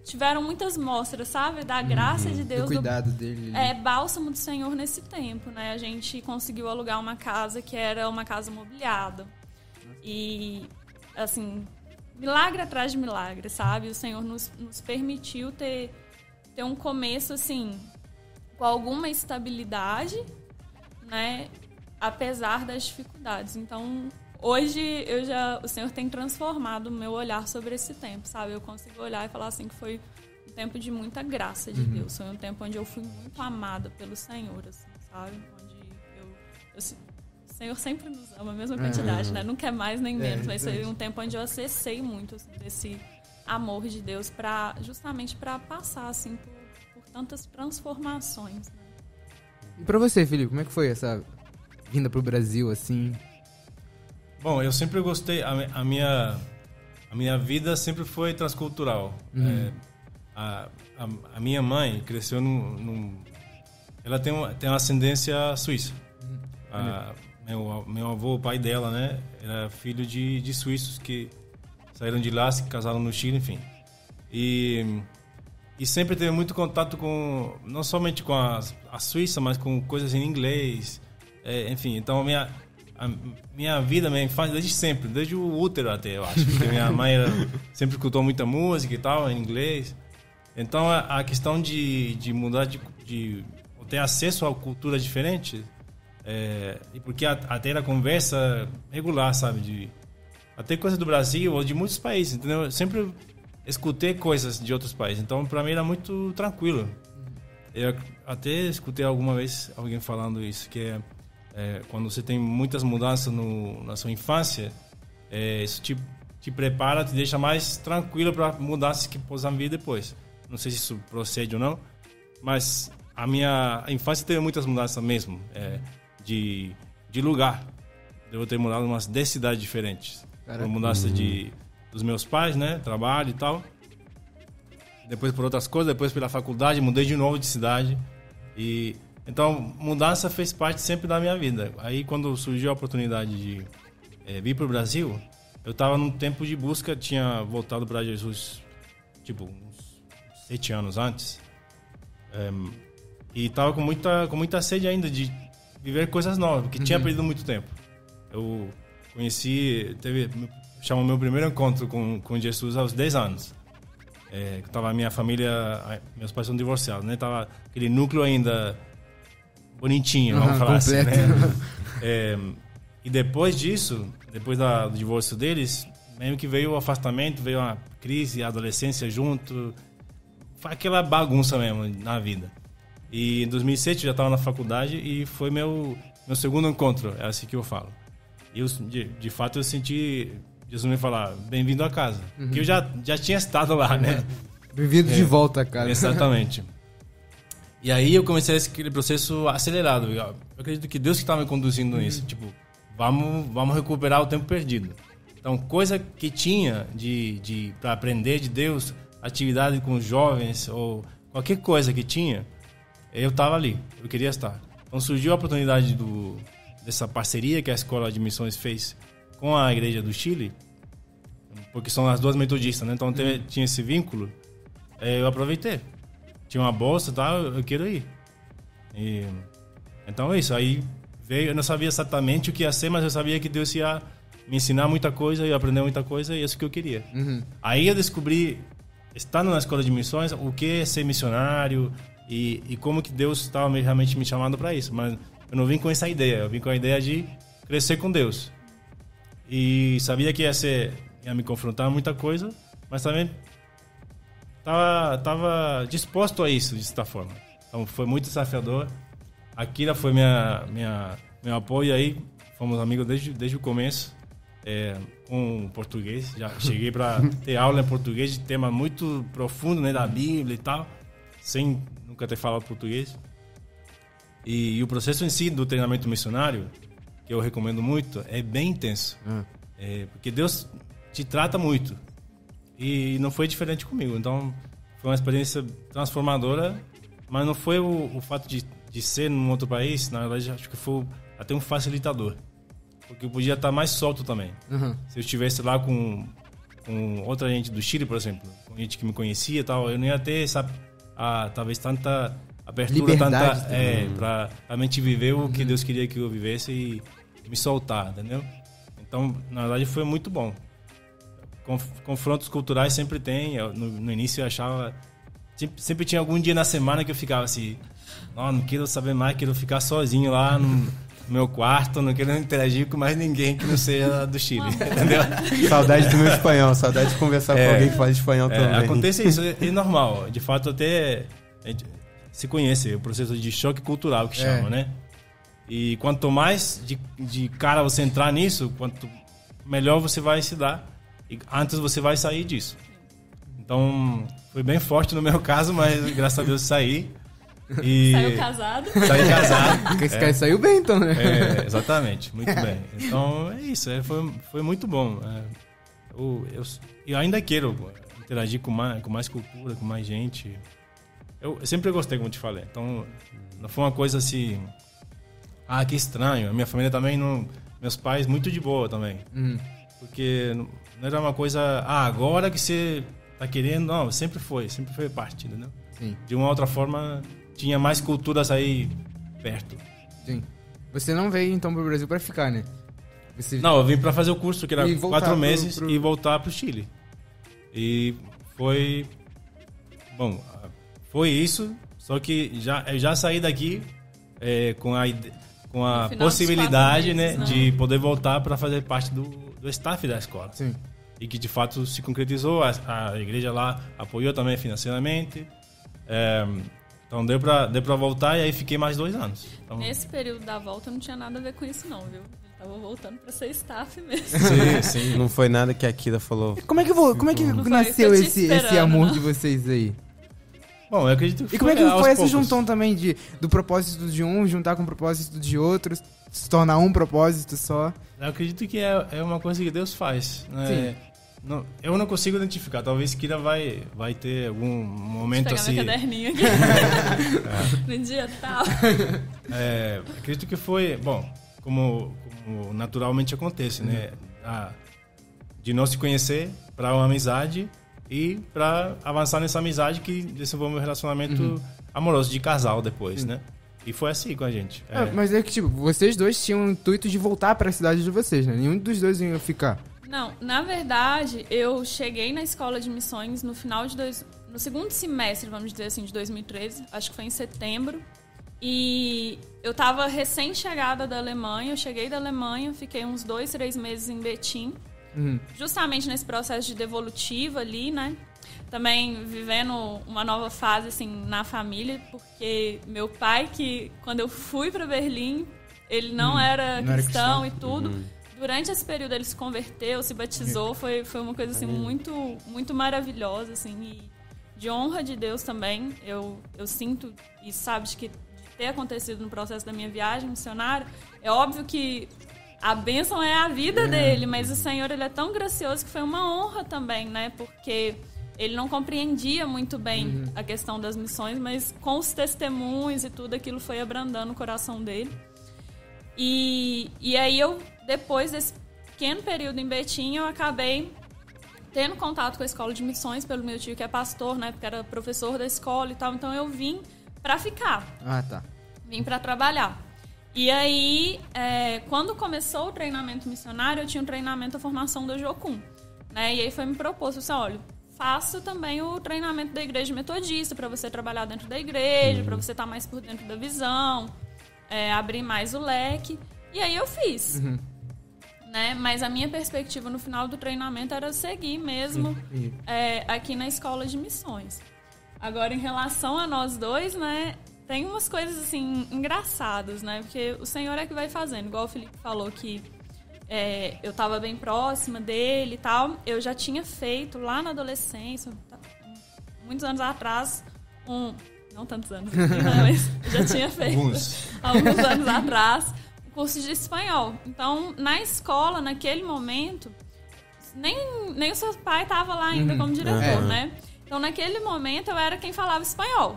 S4: Tiveram muitas mostras, sabe? Da graça de Deus.
S2: Do cuidado dele.
S4: Bálsamo do Senhor nesse tempo, né? A gente conseguiu alugar uma casa que era uma casa mobiliada. E, assim, milagre atrás de milagre, sabe? O Senhor nos permitiu ter um começo, assim, com alguma estabilidade, né? Apesar das dificuldades. Então, hoje o Senhor tem transformado o meu olhar sobre esse tempo, sabe? Eu consigo olhar e falar assim que foi um tempo de muita graça de Deus. Foi um tempo onde eu fui muito amada pelo Senhor, assim, sabe? Onde o Senhor sempre nos ama a mesma quantidade, né? Não quer mais nem menos, mas foi um tempo onde eu acessei muito assim, desse amor de Deus justamente para passar assim por tantas transformações. Né?
S2: E pra você, Felipe, como é que foi essa vinda pro Brasil, assim?
S3: Bom, eu sempre gostei, a minha vida sempre foi transcultural. A minha mãe cresceu ela tem uma ascendência suíça. Meu avô, o pai dela, né, era filho de suíços que saíram de lá, se casaram no Chile, enfim. E sempre teve muito contato com, não somente com a Suíça, mas com coisas em inglês, enfim. Então, a minha vida, minha infância, desde sempre, desde o útero até, eu acho. Porque minha mãe sempre escutou muita música e tal, em inglês. Então, a questão de mudar, de ter acesso a culturas diferentes, E porque até era conversa regular, sabe? Até coisa do Brasil ou de muitos países, entendeu? Eu sempre escutei coisas de outros países, então para mim era muito tranquilo. Eu até escutei alguma vez alguém falando isso, que quando você tem muitas mudanças na sua infância, isso te prepara, te deixa mais tranquilo para mudanças que possam vir depois. Não sei se isso procede ou não, mas a minha infância teve muitas mudanças mesmo, de lugar. Eu ter mudado umas 10 cidades diferentes. Por mudança dos meus pais, né? Trabalho e tal. Depois por outras coisas, depois pela faculdade, mudei de novo de cidade. Então, mudança fez parte sempre da minha vida. Aí, quando surgiu a oportunidade de vir para o Brasil, eu estava num tempo de busca, tinha voltado para Jesus, tipo, uns 7 anos antes. E estava com muita sede ainda de viver coisas novas, porque tinha perdido muito tempo. Eu chamou meu primeiro encontro com Jesus aos 10 anos. Tava a minha família, meus pais são divorciados, né? Tava aquele núcleo ainda bonitinho, vamos falar completo. Assim, né? E depois disso, depois do divórcio deles, mesmo que veio o afastamento, veio uma crise, a adolescência junto, foi aquela bagunça mesmo na vida. E em 2007 eu já estava na faculdade e foi meu segundo encontro, é assim que eu falo. E de fato eu senti Jesus me falar, bem-vindo a casa. Que eu já tinha estado lá, né?
S2: Bem-vindo de volta a casa.
S3: Exatamente. E aí eu comecei aquele processo acelerado. Eu acredito que Deus que estava me conduzindo nisso. Tipo, vamos recuperar o tempo perdido. Então, coisa que tinha para aprender de Deus, atividade com os jovens ou qualquer coisa que tinha, eu estava ali. Eu queria estar. Então surgiu a oportunidade dessa parceria que a Escola de Missões fez com a Igreja do Chile, porque são as duas metodistas, né? Então tinha esse vínculo. Eu aproveitei. Tinha uma bolsa e tal, eu quero ir. Então é isso. Aí veio, eu não sabia exatamente o que ia ser, mas eu sabia que Deus ia me ensinar muita coisa, ia aprender muita coisa, e é isso que eu queria. Aí eu descobri, estando na Escola de Missões, o que é ser missionário e como que Deus estava realmente me chamando para isso. Mas eu não vim com essa ideia, eu vim com a ideia de crescer com Deus. E sabia que ia me confrontar muita coisa, mas também estava disposto a isso, de certa forma. Então foi muito desafiador. A Kira foi meu apoio aí, fomos amigos desde o começo, com português. Já cheguei para ter aula em português de tema muito profundo, né, da Bíblia e tal, sem nunca ter falado português. E o processo em si do treinamento missionário, que eu recomendo muito, é bem intenso. Porque Deus te trata muito. E não foi diferente comigo. Então, foi uma experiência transformadora, mas não foi o fato de ser num outro país, na verdade, acho que foi até um facilitador. Porque eu podia estar mais solto também. Se eu estivesse lá com outra gente do Chile, por exemplo, com gente que me conhecia e tal, eu não ia ter talvez tanta abertura, para realmente viver o que Deus queria que eu vivesse e me soltar, entendeu? Então, na verdade, foi muito bom. Confrontos culturais sempre tem. No início eu achava... Sempre tinha algum dia na semana que eu ficava assim... Não quero saber mais, quero ficar sozinho lá no meu quarto, não quero interagir com mais ninguém que não seja do Chile, entendeu?
S1: Saudade do meu espanhol, saudade de conversar com alguém que fala espanhol também.
S3: Acontece isso, é normal. De fato, até a gente se conhece, o processo de choque cultural que chama, né? E quanto mais de cara você entrar nisso, quanto melhor você vai se dar. E antes você vai sair disso. Então, foi bem forte no meu caso, mas graças a Deus saí.
S4: Saiu casado.
S3: Saí casado.
S2: Esse cara saiu bem, então, né?
S3: Exatamente, muito bem. Então, é isso. Foi muito bom. Eu ainda quero interagir com mais cultura, com mais gente. Eu sempre gostei, como te falei. Então, não foi uma coisa assim... que estranho. A minha família também não... Meus pais, muito de boa também. Porque não era uma coisa... agora que você tá querendo... Não, sempre foi parte, entendeu?
S2: Sim.
S3: De uma outra forma, tinha mais culturas aí perto.
S2: Sim. Você não veio, então, pro Brasil pra ficar, né?
S3: Não, eu vim pra fazer o curso, que era 4 meses, e voltar pro Chile. E foi... Bom, foi isso, só que eu já saí daqui com com a
S4: No final dos
S3: possibilidade,
S4: 4 meses,
S3: né,
S4: né?
S3: de poder voltar para fazer parte do staff da escola.
S2: Sim.
S3: E que de fato se concretizou, a igreja lá apoiou também financeiramente. Então deu pra voltar e aí fiquei mais 2 anos. Então,
S4: Nesse período da volta não tinha nada a ver com isso não, viu? Ele tava voltando pra ser staff mesmo.
S3: sim.
S1: Não foi nada que a Kira falou.
S2: Como é que
S4: Foi,
S2: nasceu
S4: tô te
S2: esse
S4: esperando,
S2: amor
S4: não.
S2: de vocês aí?
S3: Bom, eu acredito que
S2: E como é que
S3: aos
S2: foi essa
S3: poucos.
S2: junção também do propósito de um, juntar com o propósito de outros, se tornar um propósito só?
S3: Eu acredito que é uma coisa que Deus faz. Né? Eu não consigo identificar. Talvez Kira vai ter algum momento
S4: Vou pegar
S3: assim.
S4: meu caderninho aqui. No dia tal.
S3: Acredito que foi, bom, como naturalmente acontece, né? De não se conhecer para uma amizade e para avançar nessa amizade que desenvolve um relacionamento amoroso de casal depois, né? E foi assim com a gente.
S2: Mas é que, tipo, vocês dois tinham o intuito de voltar pra cidade de vocês, né? Nenhum dos dois ia ficar.
S4: Não, na verdade, eu cheguei na escola de missões no final no segundo semestre, vamos dizer assim, de 2013. Acho que foi em setembro. E eu tava recém-chegada da Alemanha. Eu cheguei da Alemanha, fiquei uns 2, 3 meses em Betim. Justamente nesse processo de devolutiva ali, né? Também vivendo uma nova fase, assim, na família. Porque meu pai, que quando eu fui pra Berlim, ele não era cristão e tudo. Durante esse período ele se converteu, se batizou, foi uma coisa assim muito, muito maravilhosa, assim, e de honra de Deus também. Eu sinto e sabe de que ter acontecido no processo da minha viagem missionária, é óbvio que a bênção é a vida dele, mas o Senhor, ele é tão gracioso que foi uma honra também, né? Porque ele não compreendia muito bem a questão das missões, mas com os testemunhos e tudo, aquilo foi abrandando o coração dele. E aí depois desse pequeno período em Betim, eu acabei tendo contato com a escola de missões pelo meu tio, que é pastor, né? Porque era professor da escola e tal. Então eu vim pra ficar.
S2: Ah, tá.
S4: Vim pra trabalhar. E aí, quando começou o treinamento missionário, eu tinha um treinamento, a formação da Jocum, né? E aí foi me proposto, assim, olha, faça também o treinamento da igreja metodista, pra você trabalhar dentro da igreja, pra você estar mais por dentro da visão, abrir mais o leque. E aí eu fiz. Né? Mas a minha perspectiva no final do treinamento era seguir mesmo aqui na escola de missões. Agora, em relação a nós dois, né, tem umas coisas assim engraçadas, né? Porque o Senhor é que vai fazendo. Igual o Felipe falou que eu estava bem próxima dele e tal. Eu já tinha feito lá na adolescência, muitos anos atrás, não tantos anos, mas eu já tinha feito alguns anos atrás, curso de espanhol. Então, na escola, naquele momento, nem o seu pai estava lá ainda como diretor, né? Então, naquele momento, eu era quem falava espanhol,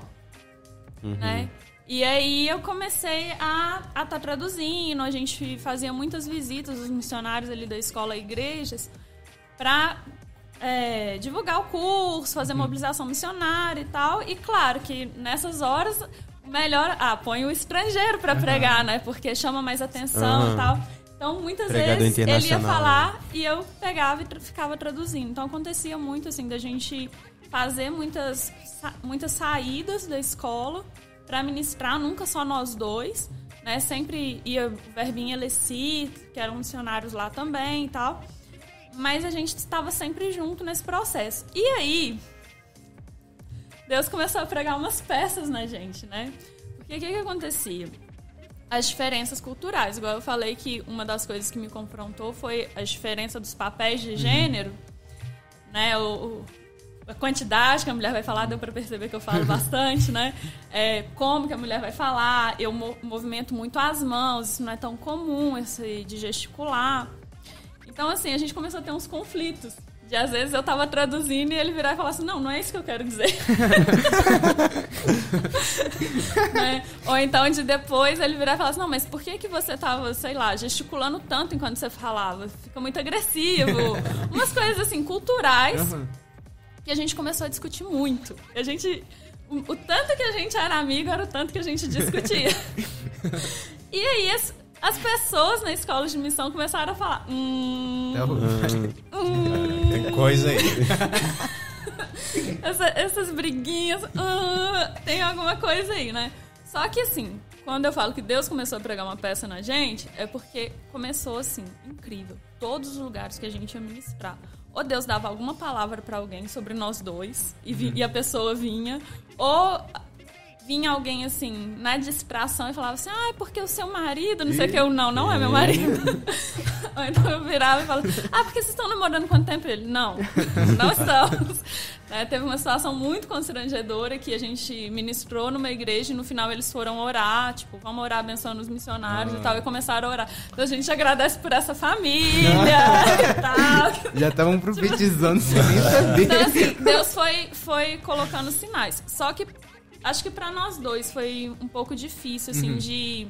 S4: né? E aí, eu comecei a estar traduzindo. A gente fazia muitas visitas, os missionários ali da escola e igrejas, para divulgar o curso, fazer mobilização missionária e tal. E, claro, que nessas horas... melhor, põe o estrangeiro para pregar, né? Porque chama mais atenção e tal. Então, muitas vezes, ele ia falar e eu pegava e ficava traduzindo. Então, acontecia muito, assim, da gente fazer muitas saídas da escola para ministrar, nunca só nós dois, né? Sempre ia o Verbinho e a Leci, que eram missionários lá também e tal. Mas a gente estava sempre junto nesse processo. E aí... Deus começou a pregar umas peças na gente, né? Porque o que acontecia? As diferenças culturais. Igual eu falei que uma das coisas que me confrontou foi a diferença dos papéis de gênero, né? A quantidade que a mulher vai falar, deu pra perceber que eu falo bastante, né? Como que a mulher vai falar, eu movimento muito as mãos, isso não é tão comum, esse de gesticular. Então, assim, a gente começou a ter uns conflitos. De às vezes eu tava traduzindo e ele virar e falar assim, não é isso que eu quero dizer. Né? Ou então de depois ele virar e falar assim, não, mas por que você tava, sei lá, gesticulando tanto enquanto você falava? Fica muito agressivo. Umas coisas assim, culturais, que a gente começou a discutir muito. E a gente, o tanto que a gente era amigo era o tanto que a gente discutia. E aí as pessoas na escola de missão começaram a falar
S3: tem coisa aí.
S4: Essas briguinhas, tem alguma coisa aí, né? Só que assim, quando eu falo que Deus começou a pregar uma peça na gente, é porque começou assim, incrível. Todos os lugares que a gente ia ministrar. Ou Deus dava alguma palavra pra alguém sobre nós dois, e a pessoa vinha, ou vinha alguém assim, na distração, e falava assim, é porque o seu marido, não sei o que, eu, não é meu marido. Ou então eu virava e falava, porque vocês estão namorando quanto tempo? Ele, não estamos. Teve uma situação muito constrangedora que a gente ministrou numa igreja e no final eles foram orar, tipo, vamos orar abençoando os missionários e tal, e começaram a orar. Então a gente agradece por essa família e tal.
S2: Já estavam profetizando sem nem saber.
S4: Então assim, Deus foi colocando sinais. Só que acho que pra nós dois foi um pouco difícil, assim, de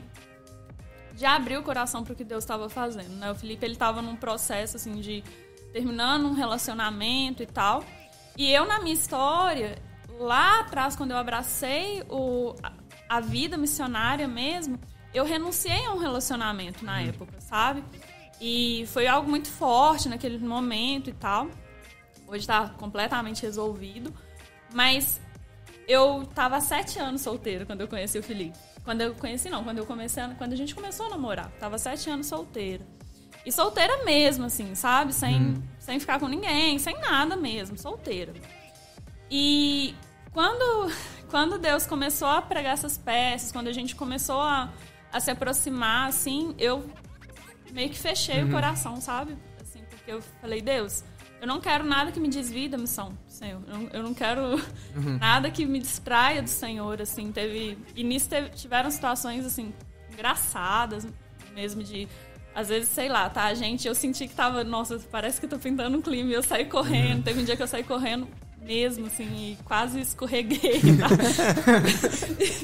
S4: abrir o coração pro que Deus estava fazendo, né? O Felipe, ele tava num processo, assim, de terminando um relacionamento e tal. E eu, na minha história, lá atrás, quando eu abracei a vida missionária mesmo, eu renunciei a um relacionamento na época, sabe? E foi algo muito forte naquele momento e tal. Hoje tá completamente resolvido. Mas eu tava há 7 anos solteira quando eu conheci o Felipe. Quando a gente começou a namorar. Tava 7 anos solteira. E solteira mesmo, assim, sabe? Sem ficar com ninguém, sem nada mesmo, solteira. E quando Deus começou a pregar essas peças, quando a gente começou a se aproximar, assim, eu meio que fechei o coração, sabe? Assim, porque eu falei, Deus, eu não quero nada que me desvie da missão do Senhor. Eu não quero nada que me distraia do Senhor, assim. E nisso tiveram situações, assim, engraçadas mesmo de... Às vezes, sei lá, tá? Eu senti que tava... Nossa, parece que eu tô pintando um clima. E eu saí correndo. Teve um dia que eu saí correndo mesmo, assim, e quase escorreguei, tá?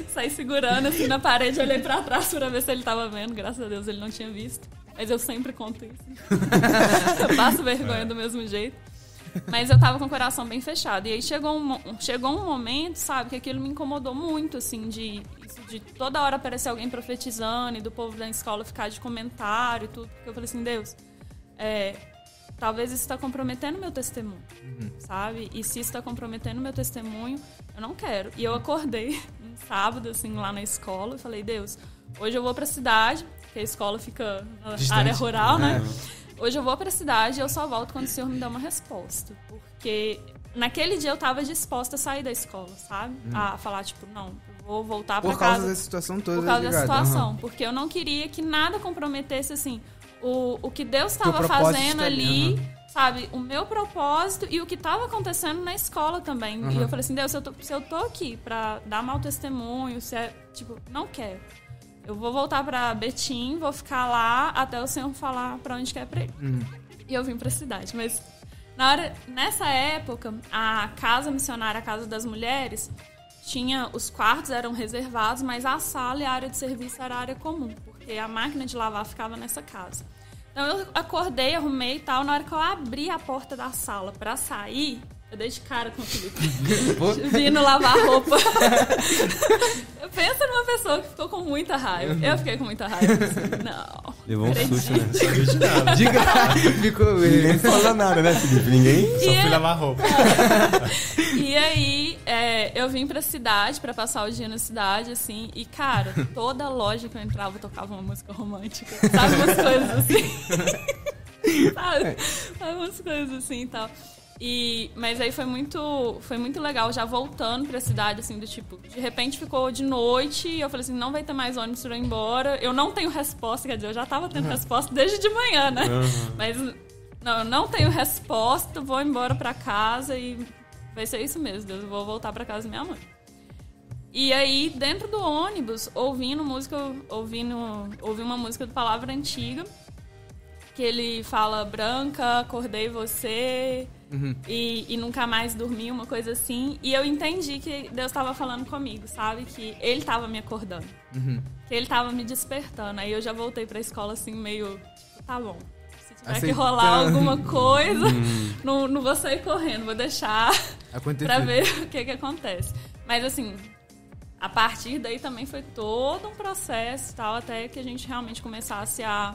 S4: Saí segurando, assim, na parede. Olhei pra trás pra ver se ele tava vendo. Graças a Deus, ele não tinha visto. Mas eu sempre conto isso. Eu passo vergonha do mesmo jeito. Mas eu tava com o coração bem fechado. E aí chegou um momento, sabe, que aquilo me incomodou muito, assim, de toda hora aparecer alguém profetizando e do povo da escola ficar de comentário e tudo. Porque eu falei assim, Deus, talvez isso está comprometendo meu testemunho, sabe? E se isso está comprometendo meu testemunho, eu não quero. E eu acordei um sábado, assim, lá na escola e falei, Deus, hoje eu vou pra cidade, porque a escola fica na área rural, né? Hoje eu vou pra cidade e eu só volto quando o Senhor me dá uma resposta. Porque naquele dia eu tava disposta a sair da escola, sabe? A falar, tipo, não, eu vou voltar pra casa.
S2: Por causa da situação toda.
S4: Por causa da situação. Porque eu não queria que nada comprometesse, assim, o que Deus estava fazendo ali, sabe? O meu propósito e o que estava acontecendo na escola também. E eu falei assim, Deus, se eu tô aqui pra dar mau testemunho, tipo, não quero. Eu vou voltar pra Betim, vou ficar lá até o Senhor falar pra onde quer pra ir. E eu vim pra cidade. Mas nessa época, a casa missionária, a casa das mulheres, os quartos eram reservados, mas a sala e a área de serviço era a área comum, porque a máquina de lavar ficava nessa casa. Então eu acordei, arrumei e tal. Na hora que eu abri a porta da sala pra sair, eu dei de cara com o Felipe. Vindo lavar roupa. Eu penso numa pessoa que ficou com muita raiva. Eu fiquei com muita raiva. Assim, não.
S1: Levou um susto, né?
S2: De graça.
S1: Ninguém falou nada, né, Felipe? Ninguém?
S3: Só fui lavar roupa.
S4: E aí, eu vim pra cidade, pra passar o dia na cidade, assim. E, cara, toda loja que eu entrava, eu tocava uma música romântica. Sabe, umas coisas assim. Sabe, umas coisas assim e tal. Mas aí foi muito legal, já voltando pra cidade, assim, do tipo, de repente ficou de noite e eu falei assim, não vai ter mais ônibus pra ir embora. Eu não tenho resposta, quer dizer, eu já tava tendo resposta desde de manhã, né? Mas não tenho resposta, vou embora pra casa e vai ser isso mesmo, Deus, eu vou voltar pra casa da minha mãe. E aí, dentro do ônibus, ouvi uma música do Palavra Antiga, que ele fala, Branca, acordei você, e nunca mais dormi, uma coisa assim. E eu entendi que Deus estava falando comigo, sabe? Que Ele estava me acordando. Que Ele estava me despertando. Aí eu já voltei pra escola assim, meio, tipo, tá bom. Se tiver que rolar alguma coisa, não vou sair correndo, vou deixar pra ver o que acontece. Mas assim, a partir daí também foi todo um processo, tal, até que a gente realmente começasse a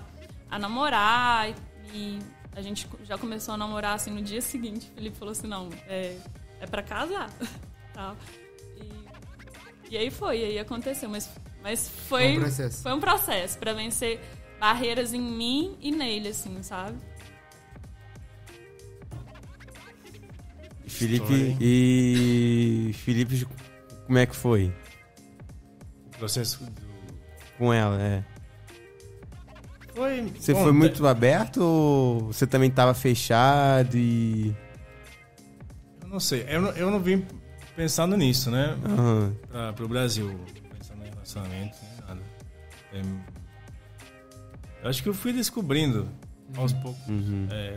S4: namorar e a gente já começou a namorar assim no dia seguinte. O Felipe falou assim, não, é pra casar. Tal. E aí aconteceu, mas Mas foi
S2: um
S4: processo pra vencer barreiras em mim e nele, assim, sabe?
S1: Felipe, como é que foi?
S3: O processo
S1: com ela,
S3: Foi...
S1: Você foi muito aberto ou você também tava fechado e...
S3: Eu não sei, eu não vim pensando nisso, né?
S1: Uhum.
S3: Pro Brasil, pensando em relacionamento, nem nada. Eu acho que eu fui descobrindo aos poucos,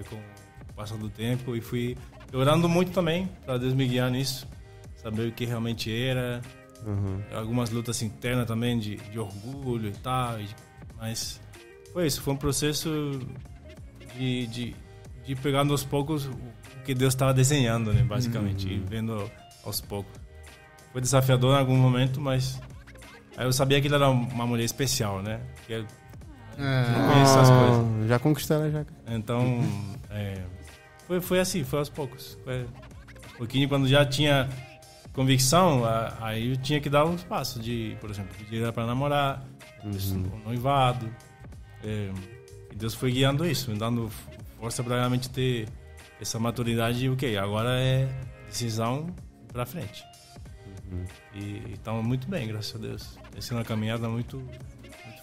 S3: com o passar do tempo, e fui orando muito também para Deus me guiar nisso, saber o que realmente era. Algumas lutas internas também de orgulho e tal, mas foi isso, foi um processo de pegando aos poucos o que Deus estava desenhando, né, basicamente, e vendo aos poucos. Foi desafiador em algum momento, mas aí eu sabia que ele era uma mulher especial, né? Que eu não conheço essas coisas.
S1: Já conquistou ela, já.
S3: Então, foi assim, foi aos poucos. Foi um pouquinho, quando já tinha convicção, aí eu tinha que dar uns passos de, por exemplo, pedir ela para namorar, um noivado. E Deus foi guiando isso, me dando força para realmente ter essa maturidade. Ok, agora é decisão para frente. E estamos muito bem, graças a Deus. Tem sido uma caminhada muito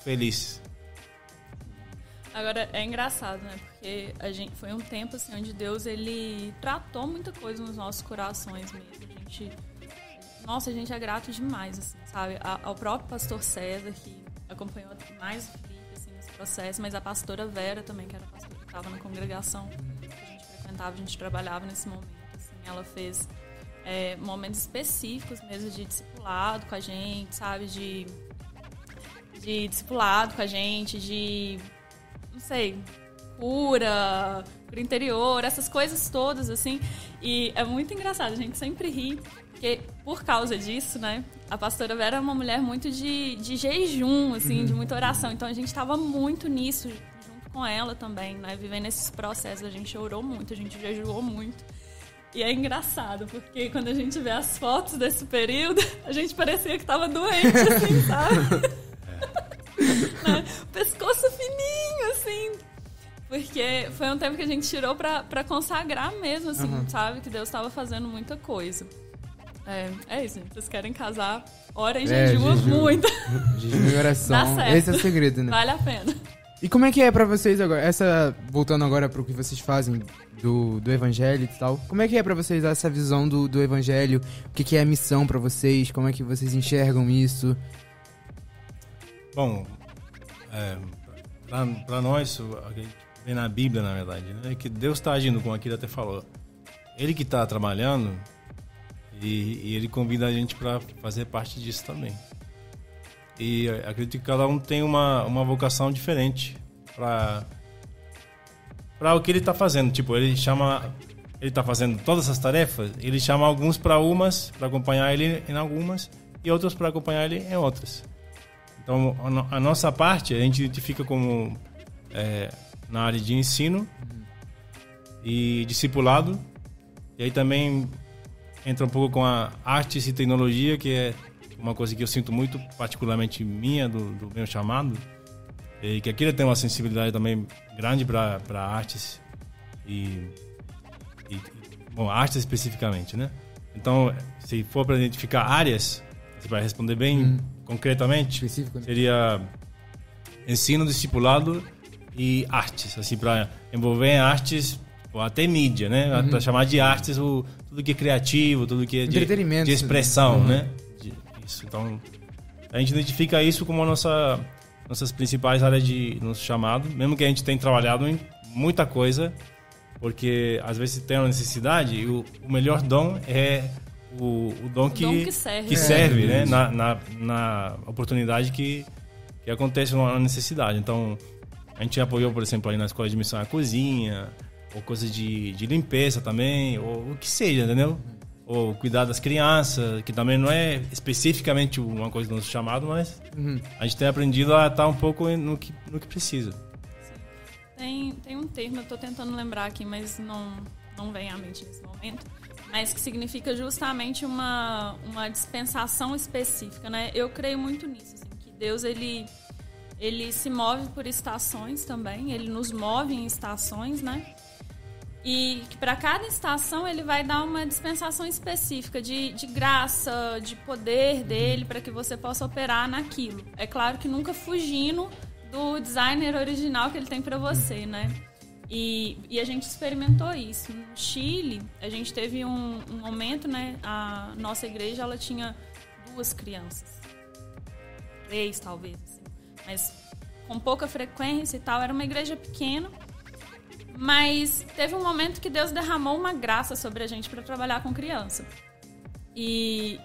S3: feliz.
S4: Agora, é engraçado, né? Porque foi um tempo assim, onde Deus ele tratou muita coisa nos nossos corações mesmo. A gente é grato demais, assim, sabe? Ao próprio pastor César, que acompanhou mais o Felipe assim, nesse processo, mas a pastora Vera também, que era pastora, que estava na congregação que a gente frequentava, a gente trabalhava nesse momento. Assim, ela fez momentos específicos mesmo de discipulado com a gente, sabe? De discipulado com a gente, de... não sei, cura interior, essas coisas todas, assim. E é muito engraçado, a gente sempre ri, porque por causa disso, né, a pastora Vera é uma mulher muito de jejum, assim, de muita oração. Então a gente estava muito nisso, junto com ela também, né, vivendo esses processos. A gente orou muito, a gente jejuou muito. E é engraçado, porque quando a gente vê as fotos desse período, a gente parecia que estava doente, assim, sabe? Né? O pescoço fininho, assim. Porque foi um tempo que a gente tirou pra consagrar mesmo, assim, sabe? Que Deus estava fazendo muita coisa. É isso, gente. Vocês querem casar, ora e jejua muito.
S2: Jejum e oração.
S4: Dá certo.
S2: Esse é o segredo, né?
S4: Vale a pena.
S2: E como é que é pra vocês agora? Voltando agora pro que vocês fazem do evangelho e tal. Como é que é pra vocês essa visão do evangelho? O que é a missão pra vocês? Como é que vocês enxergam isso?
S3: Bom, para nós, o que vem na Bíblia, na verdade, né, é que Deus está agindo, como aqui ele até falou. Ele que está trabalhando e ele convida a gente para fazer parte disso também. E acredito que cada um tem uma vocação diferente para o que ele está fazendo. Tipo, ele está fazendo todas as tarefas, ele chama alguns para acompanhar ele em algumas e outros para acompanhar ele em outras. Então, a nossa parte, a gente identifica como na área de ensino e discipulado. E aí também entra um pouco com a artes e tecnologia, que é uma coisa que eu sinto muito, particularmente minha, do meu chamado. E que aqui tem uma sensibilidade também grande para artes bom, artes especificamente, né? Então, se for para identificar áreas, você vai responder bem concretamente, seria ensino, discipulado e artes, assim, para envolver em artes, ou até mídia, né? Para chamar de artes tudo que é criativo, tudo que é de expressão, né? Isso. Então, a gente identifica isso como nossas principais áreas de nosso chamado, mesmo que a gente tenha trabalhado em muita coisa, porque às vezes tem uma necessidade e o melhor dom é o dom que serve, né? Na oportunidade que acontece uma necessidade. Então, a gente apoiou, por exemplo, aí na escola de missão a cozinha, ou coisa de limpeza também, ou o que seja, entendeu? Ou cuidar das crianças, que também não é especificamente uma coisa do nosso chamado, mas a gente tem aprendido a estar um pouco no que precisa.
S4: Sim. Tem um termo, eu estou tentando lembrar aqui, mas não vem à mente nesse momento, mas que significa justamente uma dispensação específica, né? Eu creio muito nisso, assim, que Deus, ele se move por estações também, ele nos move em estações, né? E que para cada estação ele vai dar uma dispensação específica de graça, de poder dele, para que você possa operar naquilo. É claro que nunca fugindo do designer original que ele tem para você, né? E a gente experimentou isso. No Chile, a gente teve um momento, né? A nossa igreja, ela tinha 2 crianças. 3, talvez, assim. Mas com pouca frequência e tal. Era uma igreja pequena. Mas teve um momento que Deus derramou uma graça sobre a gente para trabalhar com criança. E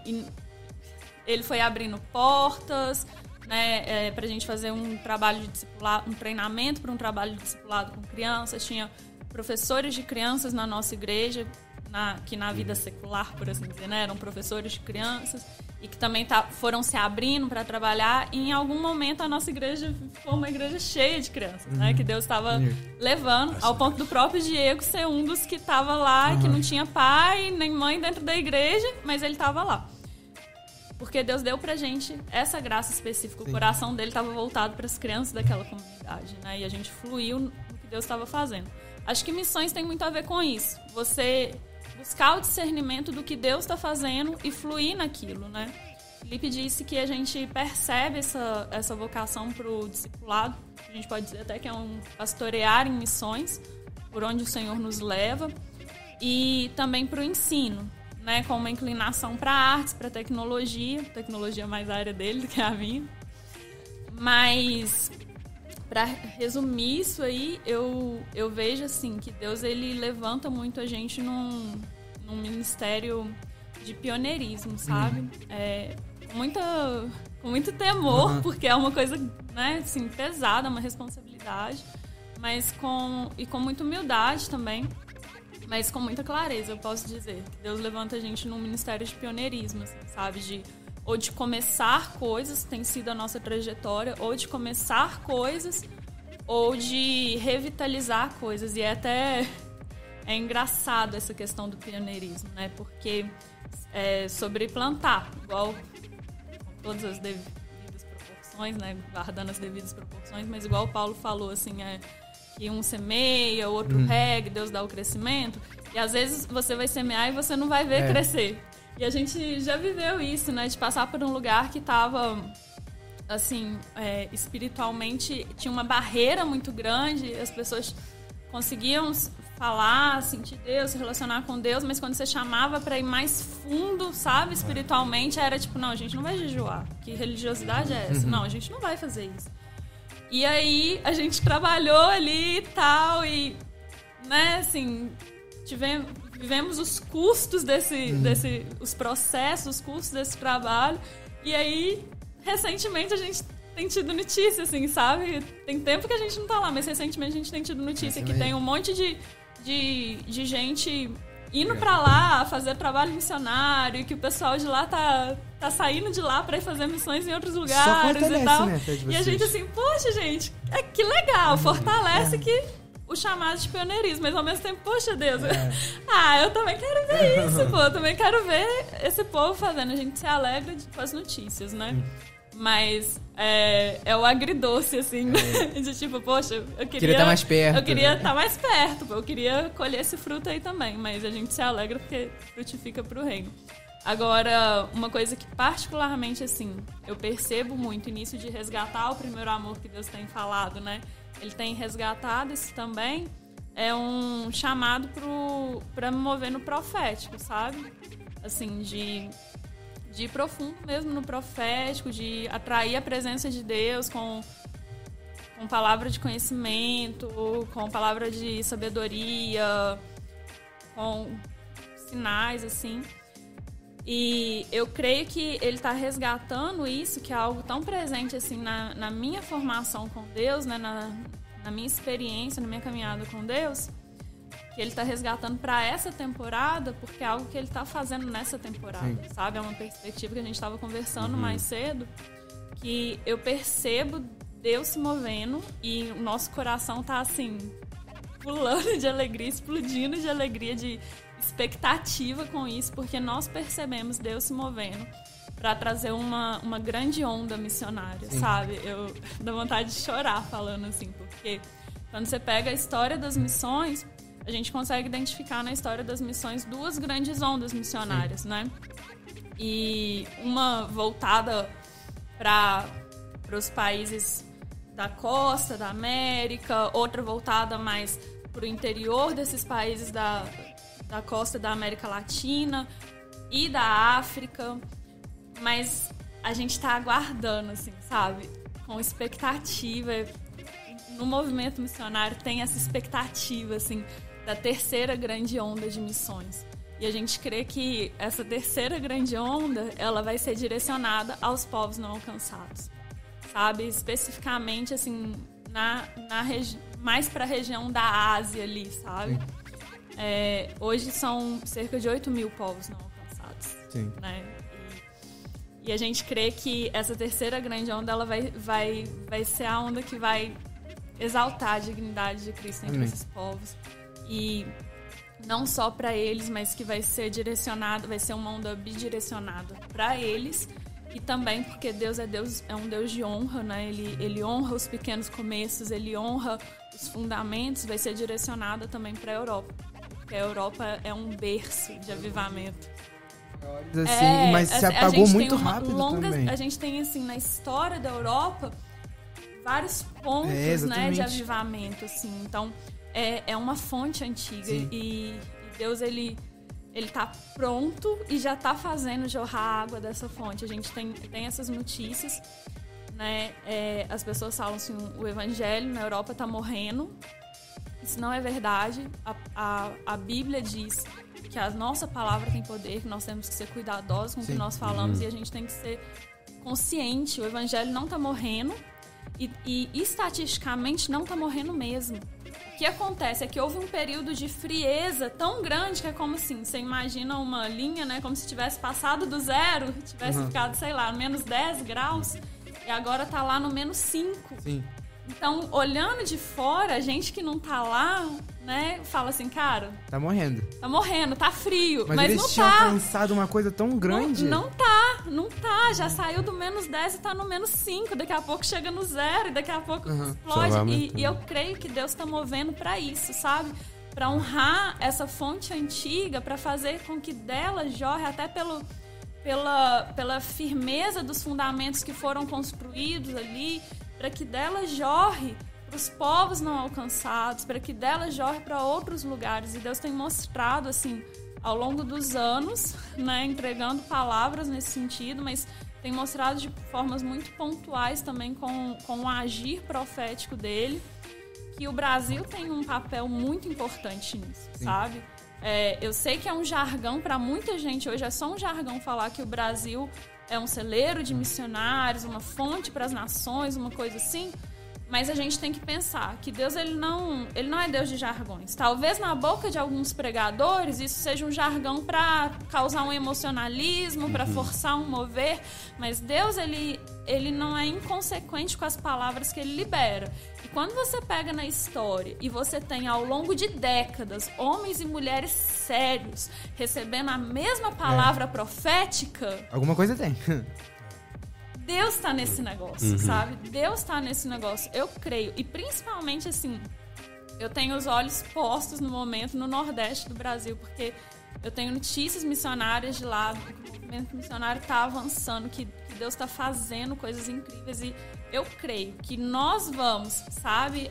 S4: ele foi abrindo portas, né, pra gente fazer um trabalho de discipulado, um treinamento para um trabalho de discipulado com crianças. Tinha professores de crianças na nossa igreja, que na vida secular, por assim dizer, né, eram professores de crianças e que também foram se abrindo para trabalhar. E em algum momento a nossa igreja ficou uma igreja cheia de crianças, né, que Deus estava levando, ao ponto do próprio Diego ser um dos que estava lá, que não tinha pai nem mãe dentro da igreja, mas ele estava lá. Porque Deus deu pra gente essa graça específica. O coração dele estava voltado para as crianças daquela comunidade, né? E a gente fluiu no que Deus estava fazendo. Acho que missões tem muito a ver com isso. Você buscar o discernimento do que Deus está fazendo e fluir naquilo, né? Felipe disse que a gente percebe essa vocação para o discipulado. A gente pode dizer até que é um pastorear em missões, por onde o Senhor nos leva. E também para o ensino, né, com uma inclinação para artes, para tecnologia mais a área dele do que a minha. Mas, para resumir isso aí, eu vejo assim que Deus, ele levanta muito a gente num ministério de pioneirismo, sabe? Com muito temor, porque é uma coisa, né, assim, pesada, uma responsabilidade, mas com muita humildade também. Mas com muita clareza, eu posso dizer. Que Deus levanta a gente num ministério de pioneirismo, assim, sabe? Ou de começar coisas, tem sido a nossa trajetória, ou de começar coisas, ou de revitalizar coisas. E é engraçado essa questão do pioneirismo, né? Porque é sobre plantar, igual com todas as devidas proporções, né? Guardando as devidas proporções, mas igual o Paulo falou, assim, que um semeia, o outro rega, Deus dá o crescimento. E às vezes você vai semear e você não vai ver crescer. E a gente já viveu isso, né? De passar por um lugar que estava, assim, espiritualmente, tinha uma barreira muito grande. As pessoas conseguiam falar, sentir Deus, se relacionar com Deus, mas quando você chamava para ir mais fundo, sabe, espiritualmente, era tipo, não, a gente não vai jejuar. Que religiosidade é essa? Não, a gente não vai fazer isso. E aí a gente trabalhou ali e tal, e, né, assim, vivemos os custos os processos, os custos desse trabalho. E aí, recentemente, a gente tem tido notícia, assim, sabe? Tem tempo que a gente não tá lá, mas recentemente a gente tem tido notícia que tem um monte de gente indo pra lá fazer trabalho missionário, e que o pessoal de lá tá saindo de lá pra ir fazer missões em outros lugares e tal. Né, e a gente assim, poxa, gente, que legal, fortalece que o chamado de pioneirismo, mas ao mesmo tempo, poxa Deus, eu também quero ver isso, pô, eu também quero ver esse povo fazendo. A gente se alegra com as notícias, né? Mas é o agridoce, assim, de tipo, poxa, eu queria estar mais perto. Eu queria estar mais perto, eu queria colher esse fruto aí também, mas a gente se alegra porque frutifica pro reino. Agora, uma coisa que particularmente, assim, eu percebo muito nisso de resgatar o primeiro amor que Deus tem falado, né? Ele tem resgatado isso também, é um chamado pra me mover no profético, sabe? Assim, de ir profundo mesmo no profético, de atrair a presença de Deus com palavra de conhecimento, com palavra de sabedoria, com sinais, assim. E eu creio que ele está resgatando isso, que é algo tão presente assim na minha formação com Deus, né, na minha experiência, na minha caminhada com Deus, que ele está resgatando para essa temporada, porque é algo que ele está fazendo nessa temporada, sabe? É uma perspectiva que a gente estava conversando mais cedo, que eu percebo Deus se movendo e o nosso coração tá assim, pulando de alegria, explodindo de alegria, de expectativa com isso, porque nós percebemos Deus se movendo para trazer uma grande onda missionária, sabe? Eu dou vontade de chorar falando assim, porque quando você pega a história das missões, a gente consegue identificar na história das missões 2 grandes ondas missionárias, né? E uma voltada para os países da costa, da América, outra voltada mais para o interior desses países da costa da América Latina e da África. Mas a gente tá aguardando, assim, sabe? Com expectativa. No movimento missionário tem essa expectativa, assim, da terceira grande onda de missões. E a gente crê que essa terceira grande onda, ela vai ser direcionada aos povos não alcançados. Sabe? Especificamente, assim, mais para a região da Ásia ali, sabe? Hoje são cerca de 8 mil povos não alcançados. Sim. Né? E a gente crê que essa terceira grande onda, ela vai ser a onda que vai exaltar a dignidade de Cristo entre esses povos. E não só para eles, mas que vai ser direcionado, vai ser uma onda bidirecionada para eles. E também porque Deus é um Deus de honra, né? Ele honra os pequenos começos, ele honra os fundamentos, vai ser direcionada também para a Europa. Porque a Europa é um berço de avivamento.
S2: Assim, mas se apagou muito rápido também.
S4: A gente tem, assim, na história da Europa, vários pontos, né, de avivamento, assim. Então, é uma fonte antiga. E Deus, ele tá pronto e já tá fazendo jorrar água dessa fonte. A gente tem essas notícias, né? As pessoas falam assim, o evangelho na Europa tá morrendo. Isso não é verdade. A Bíblia diz que a nossa palavra tem poder, que nós temos que ser cuidadosos com o que nós falamos e a gente tem que ser consciente. O evangelho não está morrendo e estatisticamente não está morrendo mesmo. O que acontece é que houve um período de frieza tão grande que é como assim, você imagina uma linha, né, como se tivesse passado do zero, tivesse ficado, sei lá, menos 10 graus e agora está lá no menos 5. Sim. Então, olhando de fora, a gente que não tá lá, né, fala assim, cara...
S2: Tá morrendo.
S4: Tá morrendo, tá frio, mas
S2: eles
S4: não
S2: tinham
S4: tá.
S2: alcançado uma coisa tão grande.
S4: Não tá. Já saiu do menos 10 e tá no menos 5. Daqui a pouco chega no 0 e daqui a pouco explode. E eu creio que Deus tá movendo pra isso, sabe? Pra honrar essa fonte antiga, pra fazer com que dela jorre até pela firmeza dos fundamentos que foram construídos ali, para que dela jorre para os povos não alcançados, para que dela jorre para outros lugares. E Deus tem mostrado, assim, ao longo dos anos, né, entregando palavras nesse sentido, mas tem mostrado de formas muito pontuais também com o agir profético dele, que o Brasil tem um papel muito importante nisso, sabe? Eu sei que é um jargão para muita gente, hoje é só um jargão falar que o Brasil é um celeiro de missionários, uma fonte para as nações, uma coisa assim. Mas a gente tem que pensar que Deus, ele não é Deus de jargões. Talvez na boca de alguns pregadores isso seja um jargão para causar um emocionalismo, para forçar um mover. Mas Deus, ele não é inconsequente com as palavras que ele libera. E quando você pega na história e você tem ao longo de décadas homens e mulheres sérios recebendo a mesma palavra profética...
S2: Alguma coisa tem.
S4: Deus tá nesse negócio, sabe? Deus tá nesse negócio, eu creio. E principalmente, assim, eu tenho os olhos postos no momento no Nordeste do Brasil, porque eu tenho notícias missionárias de lá, que o movimento missionário tá avançando, que Deus tá fazendo coisas incríveis. E eu creio que nós vamos, sabe,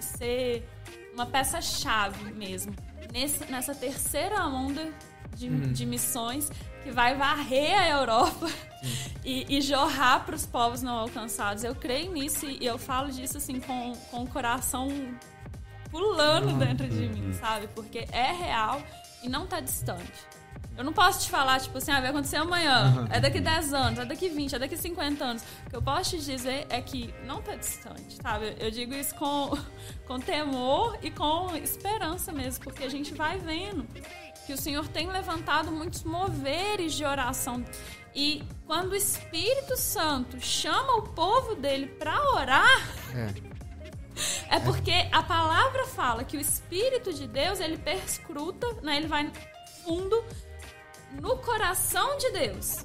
S4: ser uma peça-chave mesmo nessa terceira onda de missões que vai varrer a Europa e jorrar para os povos não alcançados. Eu creio nisso e eu falo disso assim com o coração pulando dentro de mim, sabe? Porque é real e não tá distante. Eu não posso te falar, tipo assim, vai acontecer amanhã, é daqui 10 anos, é daqui 20, é daqui 50 anos. O que eu posso te dizer é que não tá distante, sabe? Eu digo isso com temor e com esperança mesmo, porque a gente vai vendo que o Senhor tem levantado muitos moveres de oração. E quando o Espírito Santo chama o povo dele para orar, é porque a palavra fala que o Espírito de Deus, ele perscruta, né? Ele vai fundo no coração de Deus.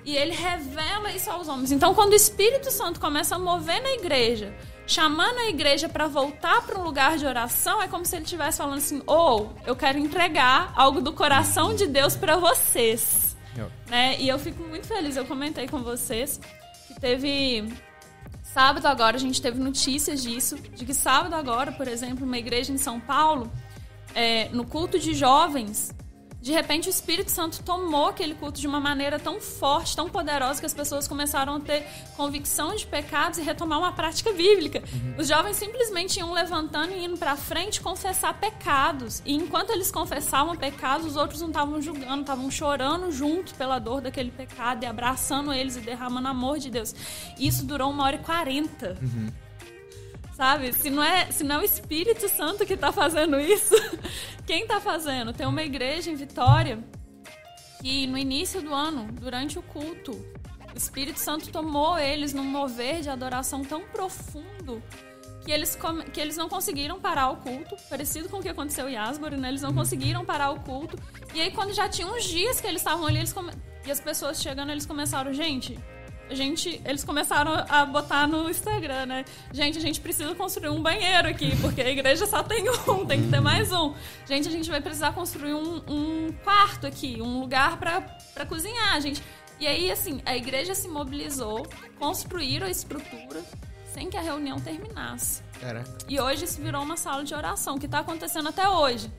S4: E ele revela isso aos homens. Então, quando o Espírito Santo começa a mover na igreja, chamando a igreja para voltar para um lugar de oração, é como se ele estivesse falando assim, eu quero entregar algo do coração de Deus para vocês. Né? E eu fico muito feliz, eu comentei com vocês que teve... Sábado agora, a gente teve notícias disso, de que sábado agora, por exemplo, uma igreja em São Paulo, no culto de jovens, de repente o Espírito Santo tomou aquele culto de uma maneira tão forte, tão poderosa, que as pessoas começaram a ter convicção de pecados e retomar uma prática bíblica. Os jovens simplesmente iam levantando e indo pra frente confessar pecados. E enquanto eles confessavam pecados, os outros não estavam julgando, estavam chorando junto pela dor daquele pecado e abraçando eles e derramando amor de Deus. E isso durou 1h40. Sabe? Se não é o Espírito Santo que tá fazendo isso, quem tá fazendo? Tem uma igreja em Vitória que no início do ano, durante o culto, o Espírito Santo tomou eles num mover de adoração tão profundo que eles não conseguiram parar o culto, parecido com o que aconteceu em Asbury, né? Eles não conseguiram parar o culto. E aí, quando já tinha uns dias que eles estavam ali, e as pessoas chegando, eles começaram, eles começaram a botar no Instagram, né? Gente, a gente precisa construir um banheiro aqui, porque a igreja só tem um, tem que ter mais um. Gente, a gente vai precisar construir um quarto aqui, um lugar pra cozinhar, gente. E aí, assim, a igreja se mobilizou, construíram a estrutura sem que a reunião terminasse.
S2: Caraca.
S4: E hoje isso virou uma sala de oração, que tá acontecendo até hoje.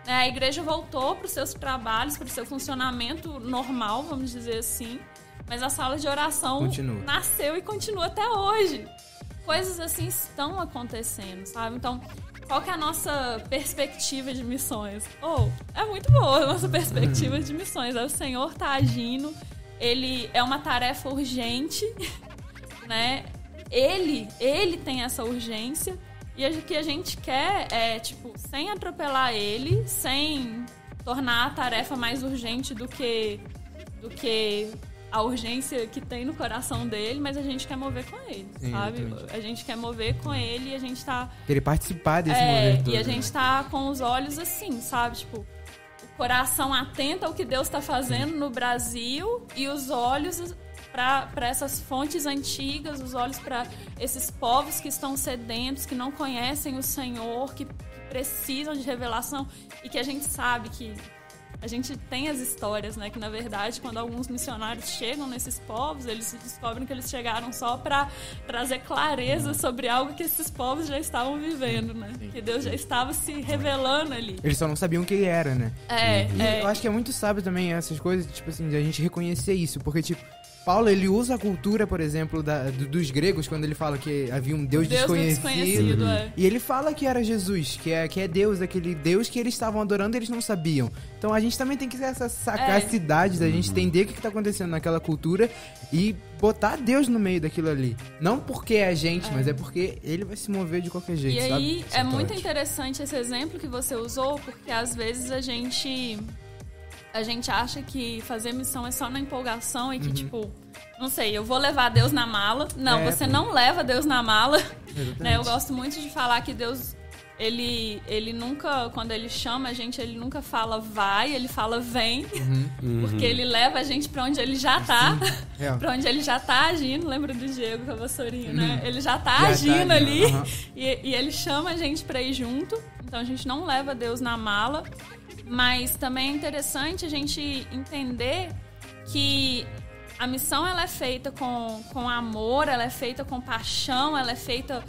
S4: A igreja voltou para os seus trabalhos, para o seu funcionamento normal, vamos dizer assim. Mas a sala de oração nasceu e continua até hoje. Coisas assim estão acontecendo, sabe? Então, qual que é a nossa perspectiva de missões? É muito boa a nossa perspectiva de missões. O Senhor tá agindo, ele é uma tarefa urgente, né? Ele tem essa urgência. E o que a gente quer é, sem atropelar ele, sem tornar a tarefa mais urgente do que a urgência que tem no coração dele, mas a gente quer mover com ele, sabe? Exatamente. A gente quer mover com ele e a gente tá...
S2: Querer participar desse mover todo,
S4: e a gente tá com os olhos assim, sabe? O coração atento ao que Deus tá fazendo no Brasil e os olhos para essas fontes antigas, os olhos para esses povos que estão sedentos, que não conhecem o Senhor, que precisam de revelação e que a gente sabe que a gente tem as histórias, né? Que, na verdade, quando alguns missionários chegam nesses povos, eles descobrem que eles chegaram só para trazer clareza sobre algo que esses povos já estavam vivendo, né? Que Deus já estava se revelando ali.
S2: Eles só não sabiam o que era, né? Eu acho que é muito sábio também essas coisas, de a gente reconhecer isso. Porque, Paulo, ele usa a cultura, por exemplo, dos gregos, quando ele fala que havia um Deus desconhecido. E ele fala que era Jesus, que é Deus, aquele Deus que eles estavam adorando e eles não sabiam. Então a gente também tem que ter essa sagacidade da gente entender o que está acontecendo naquela cultura e botar Deus no meio daquilo ali. Não porque é a gente, mas é porque ele vai se mover de qualquer jeito,
S4: sabe?
S2: E aí
S4: muito interessante esse exemplo que você usou, porque às vezes a gente acha que fazer missão é só na empolgação e que, não sei, eu vou levar Deus na mala. Não, você não leva Deus na mala. Né? Eu gosto muito de falar que Deus, ele nunca, quando ele chama a gente, ele nunca fala vai, ele fala vem. Porque ele leva a gente pra onde ele já tá. Pra onde ele já tá agindo. Lembra do Diego com a vassourinha, né? Ele já tá agindo ali. E ele chama a gente pra ir junto. Então a gente não leva Deus na mala. Mas também é interessante a gente entender que a missão ela é feita com amor, ela é feita com paixão, ela é feita,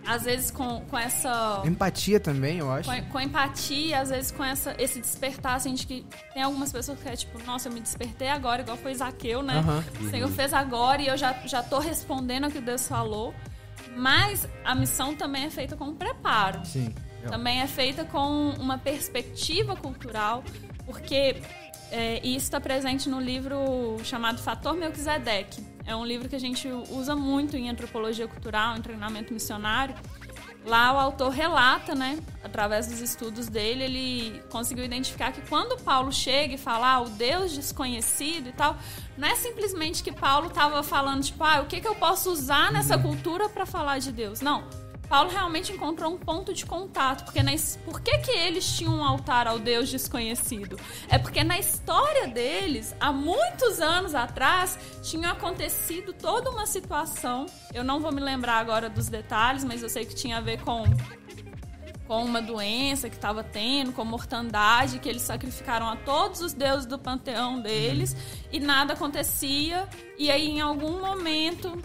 S4: às vezes, com essa...
S2: empatia também, eu acho.
S4: Com empatia, às vezes com esse despertar, assim, de que tem algumas pessoas que é nossa, eu me despertei agora, igual foi Zaqueu, né? O Senhor fez agora e eu já tô respondendo ao que Deus falou. Mas a missão também é feita com preparo.
S2: Sim.
S4: Também é feita com uma perspectiva cultural, porque isso está presente no livro chamado Fator Melquisedeque. É um livro que a gente usa muito em antropologia cultural, em treinamento missionário. Lá o autor relata, né, através dos estudos dele, ele conseguiu identificar que quando Paulo chega e fala o Deus desconhecido e tal, não é simplesmente que Paulo estava falando, o que eu posso usar nessa cultura para falar de Deus. Não. Paulo realmente encontrou um ponto de contato. Porque por que eles tinham um altar ao Deus desconhecido? É porque na história deles, há muitos anos atrás, tinha acontecido toda uma situação. Eu não vou me lembrar agora dos detalhes, mas eu sei que tinha a ver com uma doença que estava tendo, com mortandade, que eles sacrificaram a todos os deuses do panteão deles e nada acontecia. E aí, em algum momento...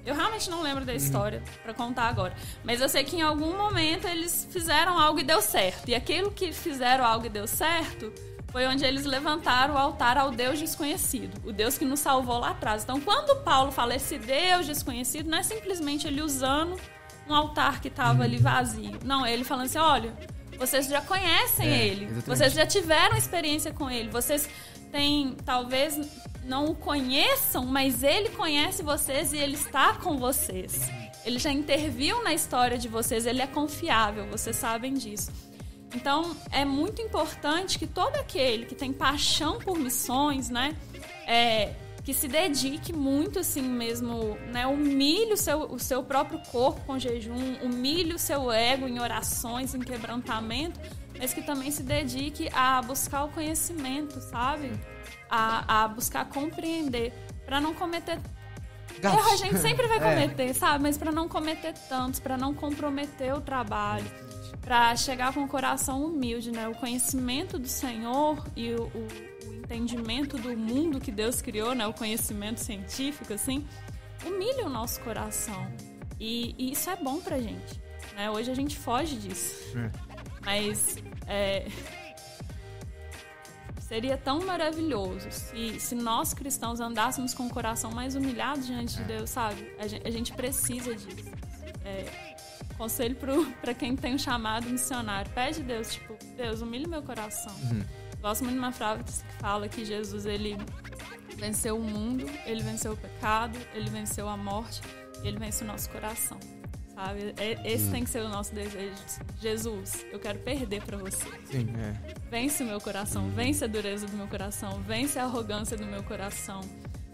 S4: Eu realmente não lembro da história pra contar agora. Mas eu sei que em algum momento eles fizeram algo e deu certo. E aquilo que fizeram algo e deu certo foi onde eles levantaram o altar ao Deus desconhecido. O Deus que nos salvou lá atrás. Então, quando Paulo fala esse Deus desconhecido, não é simplesmente ele usando um altar que estava ali vazio. Não, é ele falando assim, olha, vocês já conhecem ele. Exatamente. Vocês já tiveram experiência com ele. Vocês têm, talvez... não o conheçam, mas ele conhece vocês e ele está com vocês. Ele já interviu na história de vocês, ele é confiável, vocês sabem disso. Então, é muito importante que todo aquele que tem paixão por missões, né, que se dedique muito, assim mesmo, né, humilhe o seu próprio corpo com jejum, humilhe o seu ego em orações, em quebrantamento, mas que também se dedique a buscar o conhecimento, sabe? A buscar compreender, para não cometer erro, a gente sempre vai cometer, sabe? Mas para não cometer tantos, para não comprometer o trabalho, para chegar com o coração humilde, né? O conhecimento do Senhor e o entendimento do mundo que Deus criou, né? O conhecimento científico, assim, humilha o nosso coração. E isso é bom pra gente, né? Hoje a gente foge disso. Mas seria tão maravilhoso se nós cristãos andássemos com o coração mais humilhado diante de Deus, sabe? A gente precisa disso. Conselho para quem tem um chamado missionário. Pede a Deus, tipo, Deus, humilhe meu coração. Gosto muito de uma frase que fala que Jesus, ele venceu o mundo, ele venceu o pecado, ele venceu a morte, ele vence o nosso coração. Sabe? Esse tem que ser o nosso desejo. Jesus, eu quero perder pra você.
S2: Sim,
S4: Vence o meu coração, vence a dureza do meu coração, vence a arrogância do meu coração.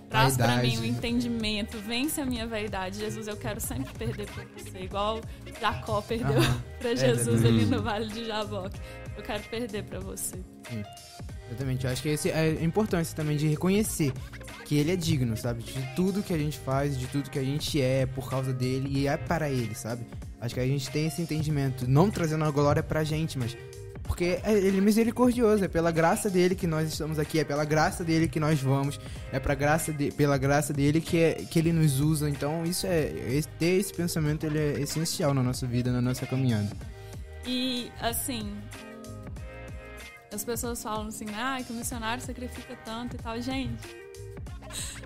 S4: Traz pra mim o entendimento, vence a minha vaidade. Jesus, eu quero sempre perder pra você. Igual Jacó perdeu pra Jesus ali no Vale de Jaboque. Eu quero perder pra você.
S2: Sim. Exatamente. Eu acho que esse é a importância também de reconhecer que ele é digno, sabe? De tudo que a gente faz, de tudo que a gente é por causa dele e é para ele, sabe? Acho que a gente tem esse entendimento, não trazendo a glória pra gente, mas porque ele é misericordioso, é pela graça dele que nós estamos aqui, é pela graça dele que nós vamos, é pela graça dele que ele nos usa. Então isso ter esse pensamento, ele é essencial na nossa vida, na nossa caminhada.
S4: E assim, as pessoas falam assim, que o missionário sacrifica tanto e tal. Gente,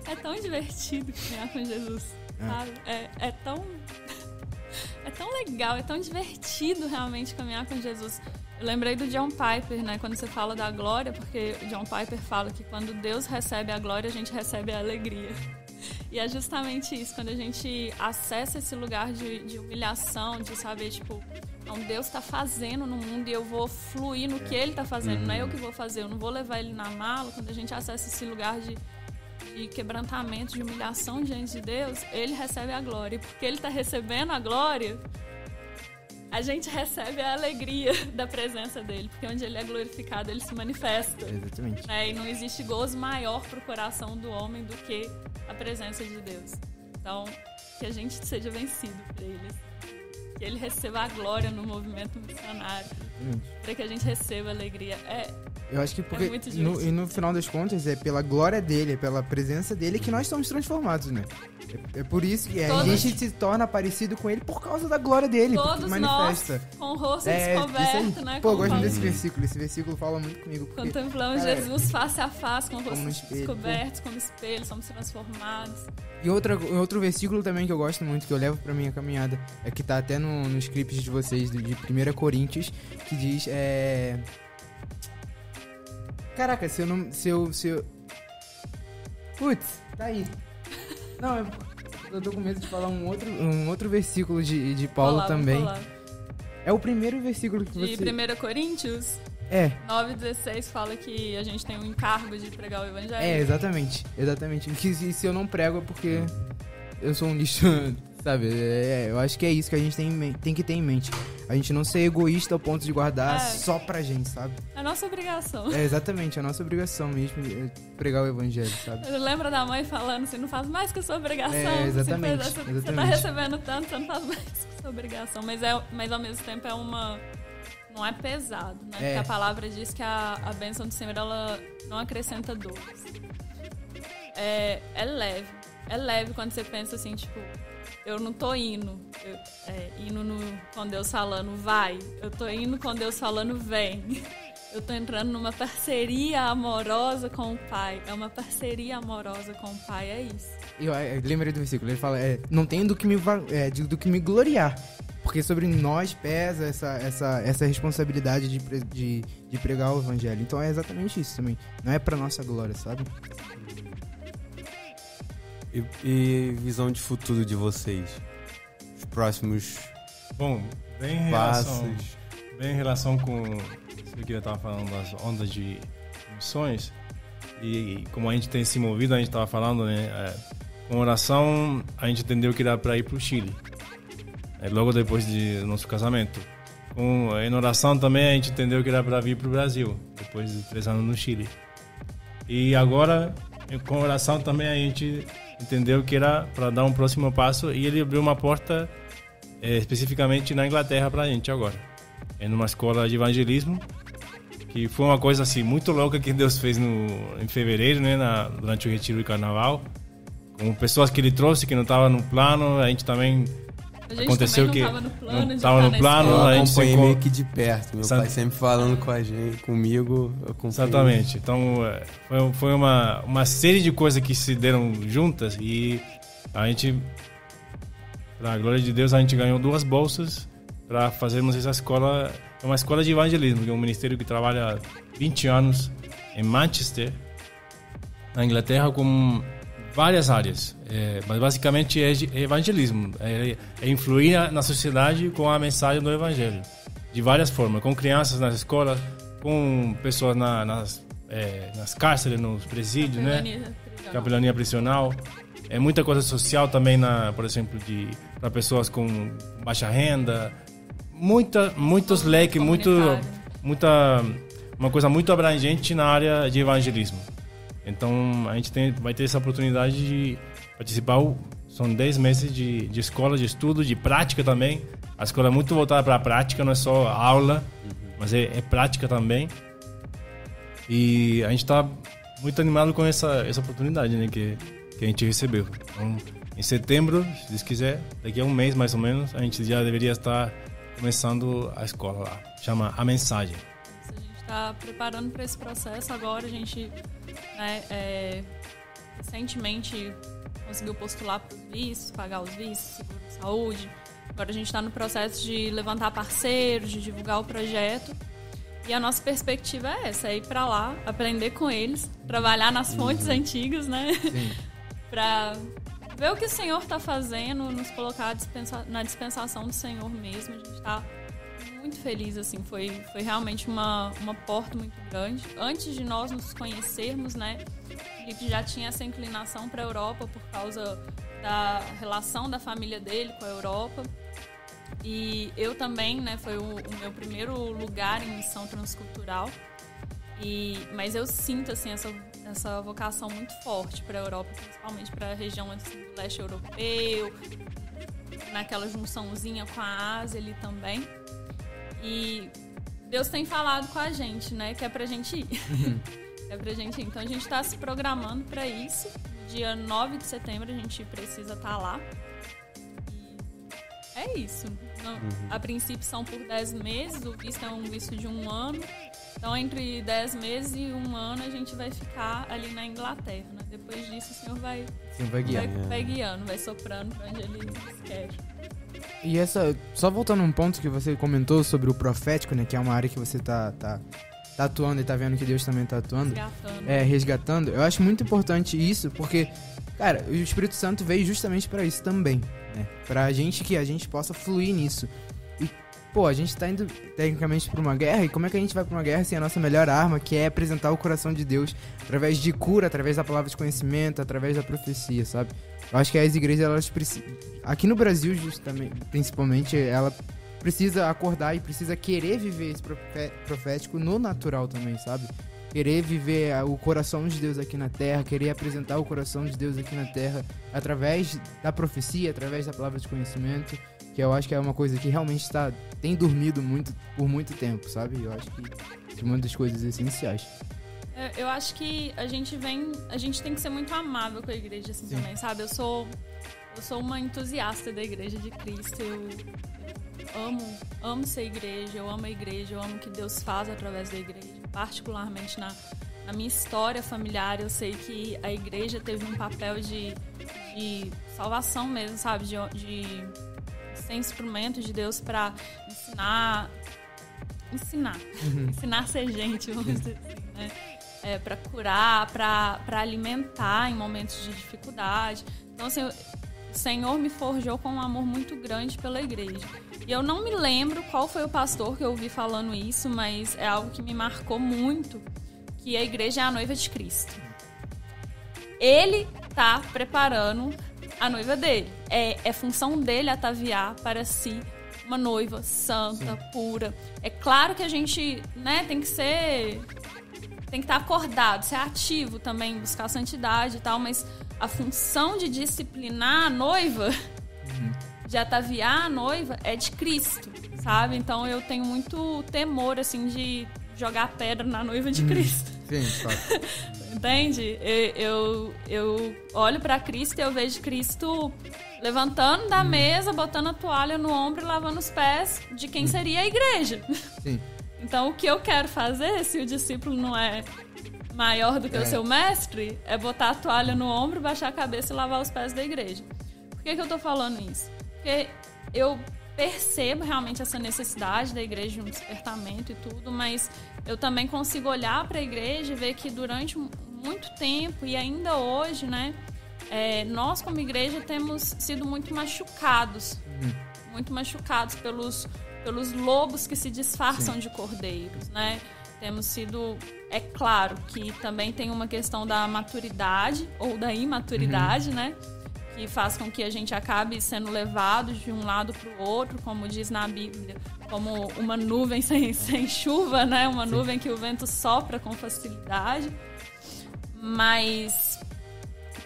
S4: é tão divertido caminhar com Jesus, sabe? É tão legal, é tão divertido realmente caminhar com Jesus. Eu lembrei do John Piper, né? Quando você fala da glória, porque o John Piper fala que quando Deus recebe a glória, a gente recebe a alegria. E é justamente isso, quando a gente acessa esse lugar de humilhação, de saber, tipo, não, Deus está fazendo no mundo e eu vou fluir no que Ele está fazendo, não é eu que vou fazer, eu não vou levar Ele na mala. Quando a gente acessa esse lugar de quebrantamento, de humilhação diante de Deus, Ele recebe a glória. E porque Ele está recebendo a glória, a gente recebe a alegria da presença dEle. Porque onde Ele é glorificado, Ele se manifesta.
S2: Exatamente.
S4: E não existe gozo maior para o coração do homem do que a presença de Deus. Então, que a gente seja vencido por Ele. Que Ele receba a glória no movimento missionário. Para que a gente receba a alegria.
S2: Eu acho que porque no final das contas é pela glória dele, é pela presença dele que nós somos transformados, né? É por isso que a gente se torna parecido com ele por causa da glória dele, porque manifesta.
S4: Nós, com o rosto descoberto, né?
S2: Pô, eu gosto desse versículo. Esse versículo fala muito comigo. Porque,
S4: contemplamos Jesus face a face, com o rosto descoberto, como espelho, somos transformados.
S2: E outro versículo também que eu gosto muito, que eu levo pra minha caminhada, é que tá até nos scripts de vocês, de 1 Coríntios, que diz, Caraca, se eu... Putz, tá aí. Não, eu tô com medo de falar um outro versículo de Paulo também. É o primeiro versículo que você...
S4: De 1 Coríntios? 9:16 fala que a gente tem um encargo de pregar o evangelho.
S2: Exatamente. Que se eu não prego é porque eu sou um lixo. Sabe? Eu acho que é isso que a gente tem que ter em mente. A gente não ser egoísta ao ponto de guardar só pra gente, sabe?
S4: É a nossa obrigação.
S2: É exatamente, a nossa obrigação mesmo pregar o evangelho, sabe?
S4: Lembra da mãe falando assim, não faz mais que a sua obrigação.
S2: Exatamente,
S4: Você tá recebendo tanto, você não faz mais que a sua obrigação. Mas ao mesmo tempo não é pesado, né? Porque a palavra diz que a bênção do Senhor, ela não acrescenta dores. É leve. É leve quando você pensa assim, tipo, eu não tô indo com Deus falando vai, eu tô indo com Deus falando vem. Eu tô entrando numa parceria amorosa com o Pai. É uma parceria amorosa com o Pai, é isso.
S2: Eu lembrei do versículo, ele fala, não tem do que me gloriar. Porque sobre nós pesa essa responsabilidade de pregar o evangelho. Então é exatamente isso também. Não é pra nossa glória, sabe?
S1: E visão de futuro de vocês? Os próximos
S3: Bom, bem em relação com isso que eu estava falando das ondas de missões, e como a gente tem se movido, a gente estava falando, né? Com oração, a gente entendeu que era para ir para o Chile, logo depois do nosso casamento. Em oração também a gente entendeu que era para vir para o Brasil, depois de 3 anos no Chile. E agora, com oração também a gente entendeu que era para dar um próximo passo, e ele abriu uma porta especificamente na Inglaterra para a gente agora. É numa escola de evangelismo, que foi uma coisa assim muito louca que Deus fez em fevereiro, né, durante o retiro de carnaval, com pessoas que ele trouxe que não estavam no plano. A gente também aconteceu que não estava no plano.
S1: Eu acompanhei meio que de perto, meu pai sempre falando com a gente, comigo, eu acompanhei.
S3: Exatamente. Então foi uma série de coisas que se deram juntas, e a gente, para a glória de Deus, a gente ganhou 2 bolsas para fazermos essa escola. É uma escola de evangelismo, que é um ministério que trabalha há 20 anos em Manchester, na Inglaterra, com várias áreas. Mas basicamente é evangelismo, é influir na sociedade com a mensagem do evangelho, de várias formas, com crianças nas escolas, com pessoas nas cárceres, nos presídios, capelania prisional. É muita coisa social também, por exemplo, para pessoas com baixa renda. Muitos leques, uma coisa muito abrangente na área de evangelismo. Então a gente vai ter essa oportunidade de participar. São 10 meses de escola, de estudo, de prática também. A escola é muito voltada para a prática, não é só aula, mas é prática também. E a gente está muito animado com essa oportunidade, né, que a gente recebeu. Então, em setembro, se Deus quiser, daqui a um mês mais ou menos, a gente já deveria estar começando a escola lá. Chama A Mensagem.
S4: A gente está preparando para esse processo agora. A gente recentemente conseguiu postular para os vistos, pagar os vistos, seguro de saúde. Agora a gente está no processo de levantar parceiros, de divulgar o projeto. E a nossa perspectiva é essa, é ir para lá, aprender com eles, trabalhar nas fontes antigas, né? Para ver o que o Senhor está fazendo, nos colocar na dispensação do Senhor mesmo. A gente está muito feliz, assim, foi realmente uma porta muito grande. Antes de nós nos conhecermos, né, o Felipe já tinha essa inclinação para a Europa por causa da relação da família dele com a Europa. E eu também, né, foi o meu primeiro lugar em missão transcultural. Mas eu sinto, assim, essa vocação muito forte para a Europa, principalmente para a região assim, do leste europeu, naquela junçãozinha com a Ásia ali também. E Deus tem falado com a gente, né, que é pra gente ir. É pra gente ir. Então a gente está se programando para isso. No dia 9 de setembro a gente precisa estar lá. E é isso. A princípio são por 10 meses, o visto é um visto de 1 ano. Então, entre 10 meses e 1 ano, a gente vai ficar ali na Inglaterra, né? Depois disso, o Senhor vai guiando, vai soprando pra onde Ele quer.
S2: E só voltando a um ponto que você comentou sobre o profético, né? Que é uma área que você tá atuando e tá vendo que Deus também tá atuando. Resgatando. Eu acho muito importante isso, porque, cara, o Espírito Santo veio justamente pra isso também, né? Pra gente, que a gente possa fluir nisso. pô, a gente tá indo tecnicamente pra uma guerra, e como é que a gente vai pra uma guerra sem a nossa melhor arma, que é apresentar o coração de Deus através de cura, através da palavra de conhecimento, através da profecia, sabe? Eu acho que as igrejas, elas precisam... Aqui no Brasil, justamente, principalmente, ela precisa acordar e precisa querer viver esse profético no natural também, sabe? Querer viver o coração de Deus aqui na Terra, querer apresentar o coração de Deus aqui na Terra através da profecia, através da palavra de conhecimento, que eu acho que é uma coisa que realmente tem dormido por muito tempo, sabe? Eu acho que é uma das coisas essenciais.
S4: Eu acho que a gente tem que ser muito amável com a igreja assim também, sabe? Eu sou uma entusiasta da Igreja de Cristo. Eu amo ser igreja, eu amo a igreja, eu amo o que Deus faz através da igreja. Particularmente na minha história familiar, eu sei que a igreja teve um papel de salvação mesmo, sabe? De ser instrumento de Deus para ensinar a ser gente, vamos dizer assim, né? Para curar, para alimentar em momentos de dificuldade. Então, assim, o Senhor me forjou com um amor muito grande pela igreja. E eu não me lembro qual foi o pastor que eu ouvi falando isso, mas é algo que me marcou muito, que a igreja é a noiva de Cristo. Ele tá preparando a noiva dele. É função dele ataviar para si uma noiva santa, pura. É claro que a gente, né, tem que estar acordado, ser ativo também, buscar a santidade e tal, mas a função de disciplinar a noiva, de ataviar a noiva, é de Cristo, sabe? Então eu tenho muito temor, assim, de jogar pedra na noiva de Cristo.
S2: Sim, claro.
S4: Entende? Eu olho para Cristo e eu vejo Cristo levantando da mesa, botando a toalha no ombro e lavando os pés de quem seria a igreja.
S2: Sim.
S4: Então, o que eu quero fazer, se o discípulo não é maior do que o seu mestre, é botar a toalha no ombro, baixar a cabeça e lavar os pés da igreja. Por que eu tô falando isso? Porque eu percebo realmente essa necessidade da igreja de um despertamento e tudo, mas eu também consigo olhar para a igreja e ver que durante muito tempo, e ainda hoje, né, nós como igreja temos sido muito machucados pelos lobos que se disfarçam de cordeiros, né? Temos sido... É claro que também tem uma questão da maturidade ou da imaturidade, né? Que faz com que a gente acabe sendo levado de um lado para o outro, como diz na Bíblia, como uma nuvem sem chuva, né? Uma nuvem que o vento sopra com facilidade. Mas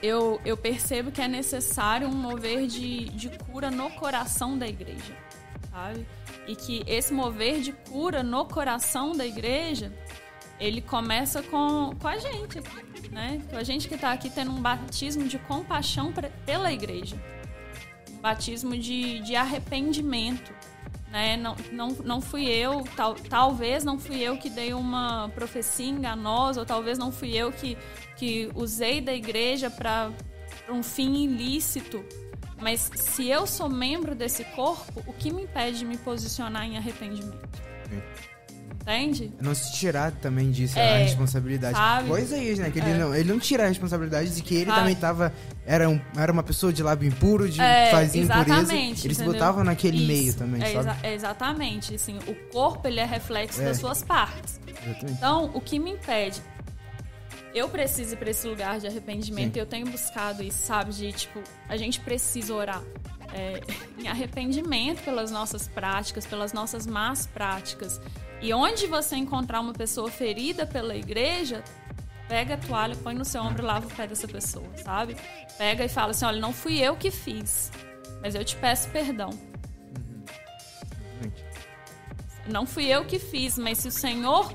S4: eu percebo que é necessário um mover de cura no coração da igreja, sabe? E que esse mover de cura no coração da igreja, ele começa com a gente aqui, né? Com a gente que está aqui tendo um batismo de compaixão pela igreja. Um batismo de arrependimento, né? Não fui eu, talvez não fui eu que dei uma profecia enganosa, ou talvez não fui eu que usei da igreja para um fim ilícito. Mas se eu sou membro desse corpo, o que me impede de me posicionar em arrependimento? Entende?
S2: Não se tirar também disso a responsabilidade.
S4: Sabe?
S2: Pois é isso, né? Que ele não tira a responsabilidade de que ele também era uma pessoa de lábio impuro, fazia impureza. Ele
S4: entendeu?
S2: Se botava naquele meio também, sabe?
S4: Exatamente. Assim, o corpo, ele é reflexo das suas partes.
S2: Exatamente.
S4: Então, o que me impede? Eu preciso ir para esse lugar de arrependimento. Eu tenho buscado isso, sabe? De, tipo, a gente precisa orar em arrependimento pelas nossas práticas, pelas nossas más práticas. E onde você encontrar uma pessoa ferida pela igreja, pega a toalha, põe no seu ombro e lava o pé dessa pessoa, sabe? Pega e fala assim, olha, não fui eu que fiz, mas eu te peço perdão. Não fui eu que fiz, mas se o Senhor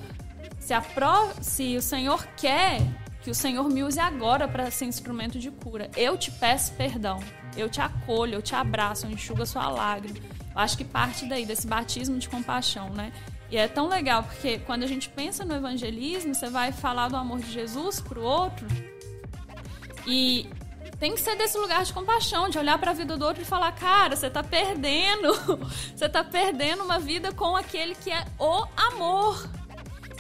S4: se o Senhor quer que o Senhor me use agora para ser instrumento de cura, eu te peço perdão, eu te acolho, eu te abraço, eu enxugo a sua lágrima. Eu acho que parte daí, desse batismo de compaixão, né? E é tão legal, porque quando a gente pensa no evangelismo, você vai falar do amor de Jesus pro outro, e tem que ser desse lugar de compaixão, de olhar para a vida do outro e falar, cara, você tá perdendo uma vida com aquele que é o amor.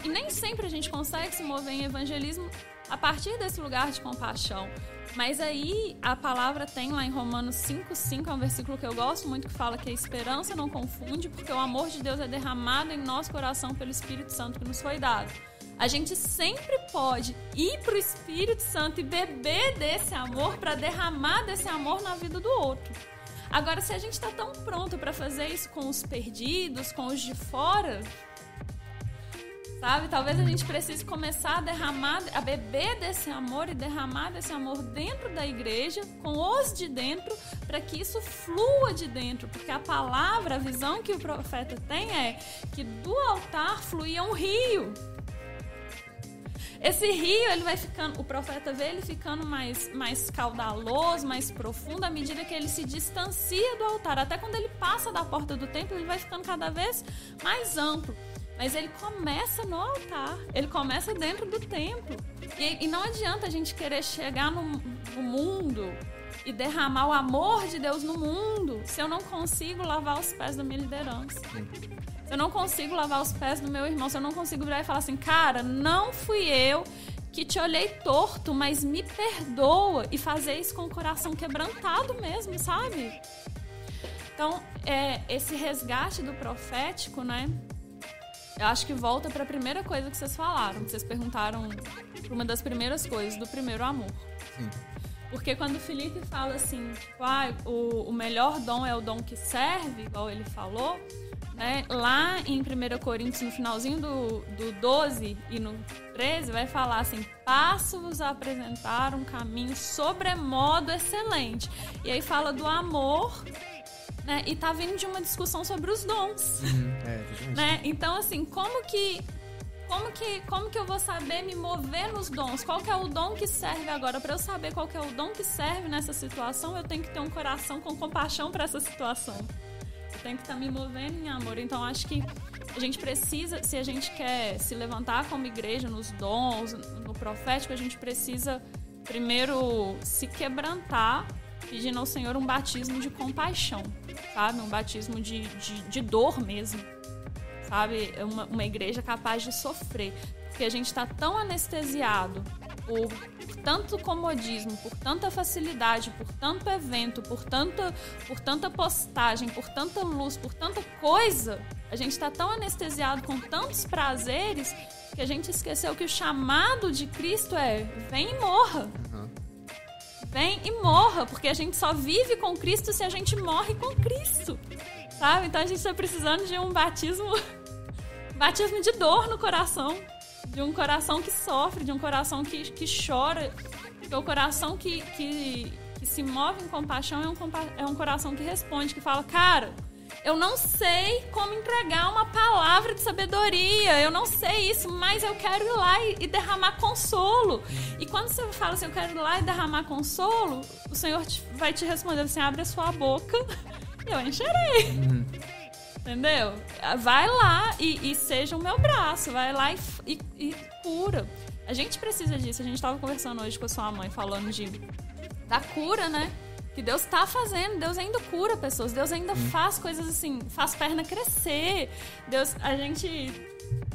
S4: E nem sempre a gente consegue se mover em evangelismo a partir desse lugar de compaixão. Mas aí a palavra tem lá em Romanos 5:5, é um versículo que eu gosto muito, que fala que a esperança não confunde, porque o amor de Deus é derramado em nosso coração pelo Espírito Santo que nos foi dado. A gente sempre pode ir para o Espírito Santo e beber desse amor para derramar desse amor na vida do outro. Agora, se a gente está tão pronto para fazer isso com os perdidos, com os de fora, sabe? Talvez a gente precise começar a derramar, a beber desse amor e derramar desse amor dentro da igreja, com os de dentro, para que isso flua de dentro. Porque a palavra, a visão que o profeta tem é que do altar fluía um rio. Esse rio, ele vai ficando, o profeta vê ele ficando mais caudaloso, mais profundo, à medida que ele se distancia do altar. Até quando ele passa da porta do templo, ele vai ficando cada vez mais amplo. Mas ele começa no altar, ele começa dentro do templo. E não adianta a gente querer chegar no mundo e derramar o amor de Deus no mundo se eu não consigo lavar os pés da minha liderança. Se eu não consigo lavar os pés do meu irmão, se eu não consigo virar e falar assim, cara, não fui eu que te olhei torto, mas me perdoa, e fazer isso com o coração quebrantado mesmo, sabe? Então, esse resgate do profético, né? Eu acho que volta para a primeira coisa que vocês falaram, que vocês perguntaram para uma das primeiras coisas, do primeiro amor.
S2: Sim.
S4: Porque quando o Felipe fala assim, tipo, o melhor dom é o dom que serve, igual ele falou, né? Lá em 1 Coríntios, no finalzinho do 12 e no 13, vai falar assim, passo-vos a apresentar um caminho sobremodo excelente. E aí fala do amor, né? E tá vindo de uma discussão sobre os dons. Né? Então, assim, como que eu vou saber me mover nos dons? Qual que é o dom que serve agora? Para eu saber qual que é o dom que serve nessa situação, eu tenho que ter um coração com compaixão para essa situação. Eu tenho que estar me movendo em amor. Então, acho que a gente precisa, se a gente quer se levantar como igreja nos dons, no profético, a gente precisa primeiro se quebrantar, pedindo ao Senhor um batismo de compaixão, sabe? Um batismo de dor mesmo, sabe? Uma igreja capaz de sofrer. Porque a gente está tão anestesiado por tanto comodismo, por tanta facilidade, por tanto evento, por tanta postagem, por tanta luz, por tanta coisa. A gente está tão anestesiado com tantos prazeres que a gente esqueceu que o chamado de Cristo é: vem e morra. Vem e morra, porque a gente só vive com Cristo se a gente morre com Cristo, sabe? Então a gente está precisando de um batismo de dor no coração, de um coração que sofre, de um coração que chora, porque o coração que se move em compaixão é um coração que responde, que fala, cara, eu não sei como entregar uma palavra de sabedoria, eu não sei isso, mas eu quero ir lá e derramar consolo. E quando você fala assim, eu quero ir lá e derramar consolo, o Senhor vai te responder assim, abre a sua boca e eu encherei. Entendeu? Vai lá e seja o meu braço, vai lá e cura. A gente precisa disso, a gente estava conversando hoje com a sua mãe, falando da cura, né? Que Deus está fazendo, Deus ainda cura pessoas, Deus ainda faz coisas assim, faz perna crescer. A gente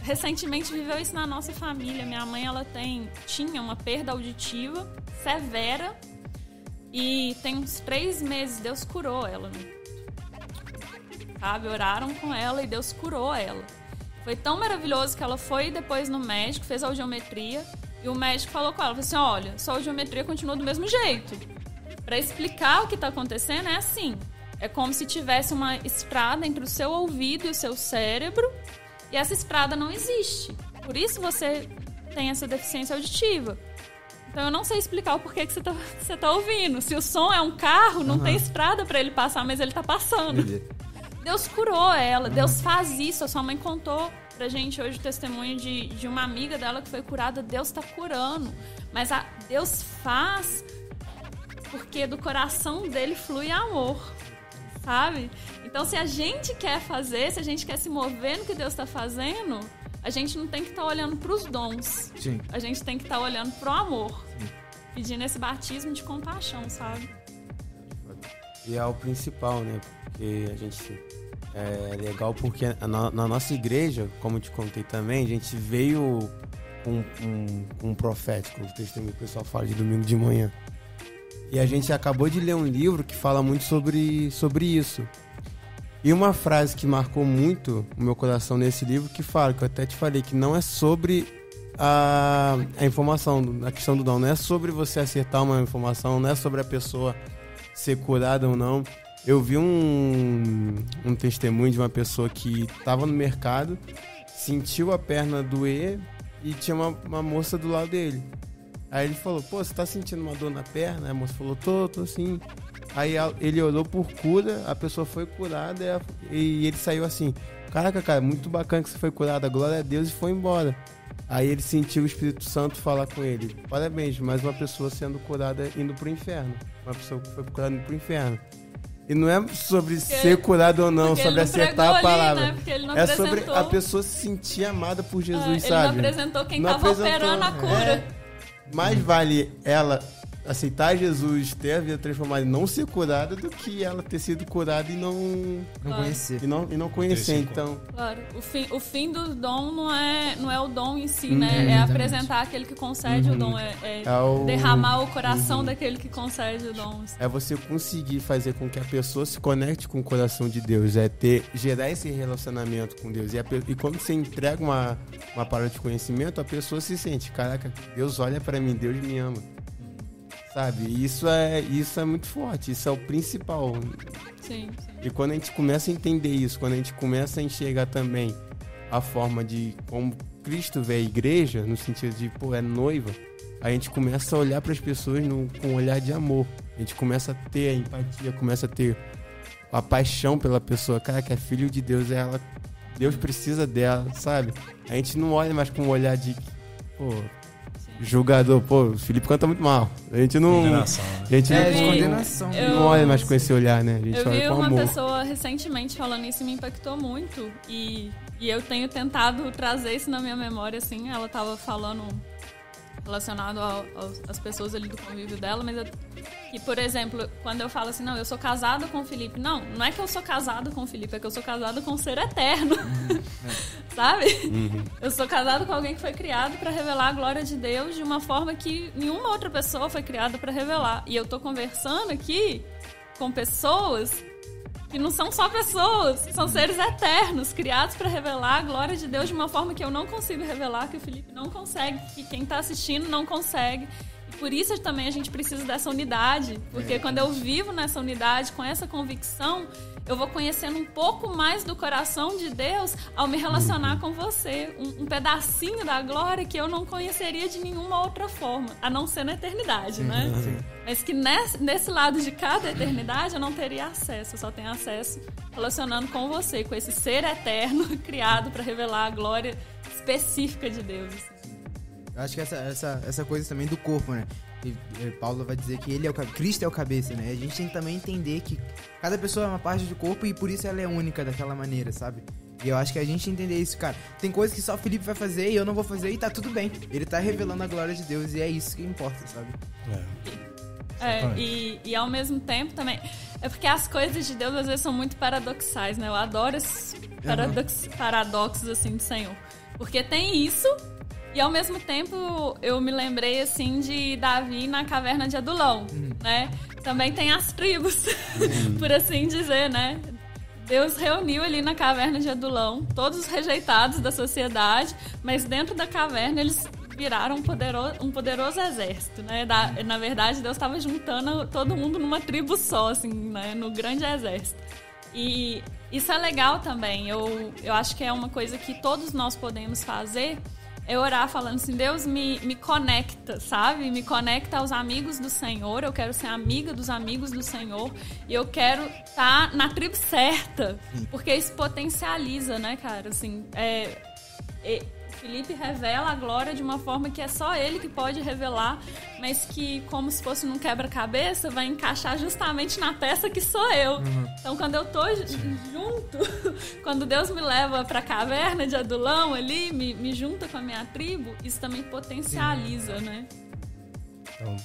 S4: recentemente viveu isso na nossa família. Minha mãe, ela tinha uma perda auditiva severa e tem uns 3 meses Deus curou ela, né? Sabe? Oraram com ela e Deus curou ela. Foi tão maravilhoso que ela foi depois no médico, fez a audiometria e o médico falou com ela, falou assim, olha, sua audiometria continua do mesmo jeito. Para explicar o que está acontecendo é assim, é como se tivesse uma estrada entre o seu ouvido e o seu cérebro e essa estrada não existe. Por isso você tem essa deficiência auditiva. Então eu não sei explicar o porquê que você tá ouvindo. Se o som é um carro, não tem estrada para ele passar, mas ele está passando. Deus curou ela, Deus faz isso. A sua mãe contou pra gente hoje o testemunho de uma amiga dela que foi curada. Deus está curando, mas Deus faz porque do coração dele flui amor, sabe? Então, se a gente quer fazer, se a gente quer se mover no que Deus está fazendo, a gente não tem que estar olhando para os dons.
S2: Sim.
S4: A gente tem que estar olhando para o amor. Sim. Pedindo esse batismo de compaixão, sabe?
S1: E é o principal, né? Porque a gente... É legal porque na nossa igreja, como eu te contei também, a gente veio com um profético, o testemunho que o pessoal fala de domingo de manhã. E a gente acabou de ler um livro que fala muito sobre isso. E uma frase que marcou muito o meu coração nesse livro, que fala, que eu até te falei, que não é sobre a informação, a questão do dom, não é sobre você acertar uma informação, não é sobre a pessoa ser curada ou não. Eu vi um testemunho de uma pessoa que estava no mercado, sentiu a perna doer e tinha uma moça do lado dele. Aí ele falou, pô, você tá sentindo uma dor na perna? Aí a moça falou, tô sim. Aí ele orou por cura, a pessoa foi curada e ele saiu assim, caraca, cara, muito bacana que você foi curada, glória a Deus, e foi embora. Aí ele sentiu o Espírito Santo falar com ele, parabéns, mais uma pessoa sendo curada indo pro inferno. Uma pessoa que foi curada indo pro inferno. E não é sobre ser curado ou não, sobre acertar a palavra.
S4: Ali, né?
S1: É sobre a pessoa se sentir amada por Jesus, sabe?
S4: Ele não apresentou quem estava operando a cura.
S1: Mais vale ela aceitar Jesus, ter a vida transformada e não ser curada, do que ela ter sido curada e não
S2: conhecer.
S1: E não conhecer, então.
S4: Claro, o fim do dom não é o dom em si, né? É apresentar aquele que concede o dom, derramar o coração daquele que concede o dom.
S1: É você conseguir fazer com que a pessoa se conecte com o coração de Deus, gerar esse relacionamento com Deus. E quando você entrega uma palavra de conhecimento, a pessoa se sente, caraca, Deus olha pra mim, Deus me ama. Sabe? Isso é muito forte, isso é o principal.
S4: Sim.
S1: E quando a gente começa a entender isso, quando a gente começa a enxergar também a forma de como Cristo vê a igreja, no sentido de, pô, é noiva, a gente começa a olhar para as pessoas com um olhar de amor. A gente começa a ter a empatia, começa a ter a paixão pela pessoa. Cara, que é filho de Deus, Deus precisa dela, sabe? A gente não olha mais com um olhar de, pô, julgador, pô, o Felipe canta muito mal. A gente não.
S3: Condenação.
S1: A gente
S2: condenação.
S1: Não olha mais com esse olhar, né? A gente
S4: eu
S1: olha
S4: vi
S1: com
S4: uma
S1: amor.
S4: pessoa recentemente falando isso e me impactou muito. E eu tenho tentado trazer isso na minha memória, assim. Ela tava falando relacionado às pessoas ali do convívio dela, mas que, por exemplo, quando eu falo assim, não, eu sou casada com o Felipe, não é que eu sou casada com o Felipe, é que eu sou casada com um ser eterno, sabe? Eu sou casada com alguém que foi criado para revelar a glória de Deus de uma forma que nenhuma outra pessoa foi criada para revelar. E eu tô conversando aqui com pessoas que não são só pessoas, são seres eternos, criados para revelar a glória de Deus de uma forma que eu não consigo revelar, que o Felipe não consegue, que quem está assistindo não consegue. E por isso também a gente precisa dessa unidade, porque quando eu vivo nessa unidade, com essa convicção, eu vou conhecendo um pouco mais do coração de Deus ao me relacionar com você. Um pedacinho da glória que eu não conheceria de nenhuma outra forma, a não ser na eternidade, né? Mas que nesse lado de cada eternidade eu não teria acesso. Eu só tenho acesso relacionando com você, com esse ser eterno criado para revelar a glória específica de Deus.
S2: Eu acho que essa coisa também do corpo, né? E Paulo vai dizer que ele Cristo é o cabeça, né? A gente tem que também entender que cada pessoa é uma parte do corpo e por isso ela é única daquela maneira, sabe? E eu acho que a gente entender isso, cara. Tem coisas que só o Felipe vai fazer e eu não vou fazer e tá tudo bem. Ele tá revelando a glória de Deus e é isso que importa, sabe?
S4: E ao mesmo tempo também... É porque as coisas de Deus às vezes são muito paradoxais, né? Eu adoro esses paradoxos assim do Senhor. Porque tem isso... E ao mesmo tempo eu me lembrei assim de Davi na caverna de Adulão, né? Também tem as tribos, por assim dizer, né? Deus reuniu ali na caverna de Adulão todos os rejeitados da sociedade, mas dentro da caverna eles viraram um poderoso exército, né? Na verdade, Deus estava juntando todo mundo numa tribo só, assim, né? No grande exército. E isso é legal também. Eu acho que é uma coisa que todos nós podemos fazer. É orar falando assim, Deus me conecta, sabe? Me conecta aos amigos do Senhor, eu quero ser amiga dos amigos do Senhor e eu quero estar na tribo certa, porque isso potencializa, né, cara? Assim, Felipe revela a glória de uma forma que é só ele que pode revelar, mas que, como se fosse num quebra-cabeça, vai encaixar justamente na peça que sou eu. Então, quando eu tô junto, quando Deus me leva pra caverna de Adulão ali, me junta com a minha tribo, isso também potencializa, né?
S3: Então,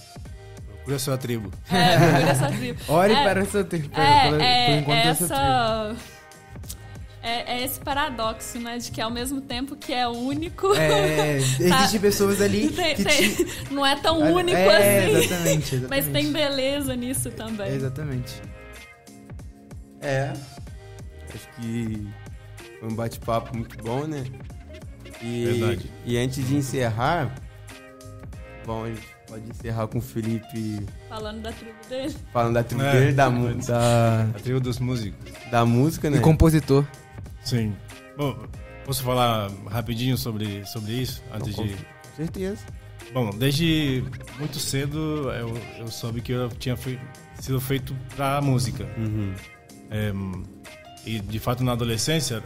S3: procura a sua tribo.
S4: Procura a sua tribo.
S2: Ore para a sua tribo.
S4: É esse paradoxo, né? De que ao mesmo tempo que é único...
S2: Existem pessoas ali
S4: não é tão único assim.
S2: Exatamente.
S4: Mas tem beleza nisso também.
S2: Exatamente.
S1: Acho que foi um bate-papo muito bom, né?
S3: Verdade.
S1: E antes de encerrar, bom, a gente pode encerrar com o Felipe
S4: Falando da tribo dele.
S1: falando da tribo dele,
S3: A tribo dos músicos.
S1: da música, né?
S2: E compositor.
S3: Sim. Bom, posso falar rapidinho sobre isso? Antes
S1: Com
S3: de...
S1: certeza.
S3: Bom, desde muito cedo eu soube que eu tinha sido feito pra música. E de fato na adolescência,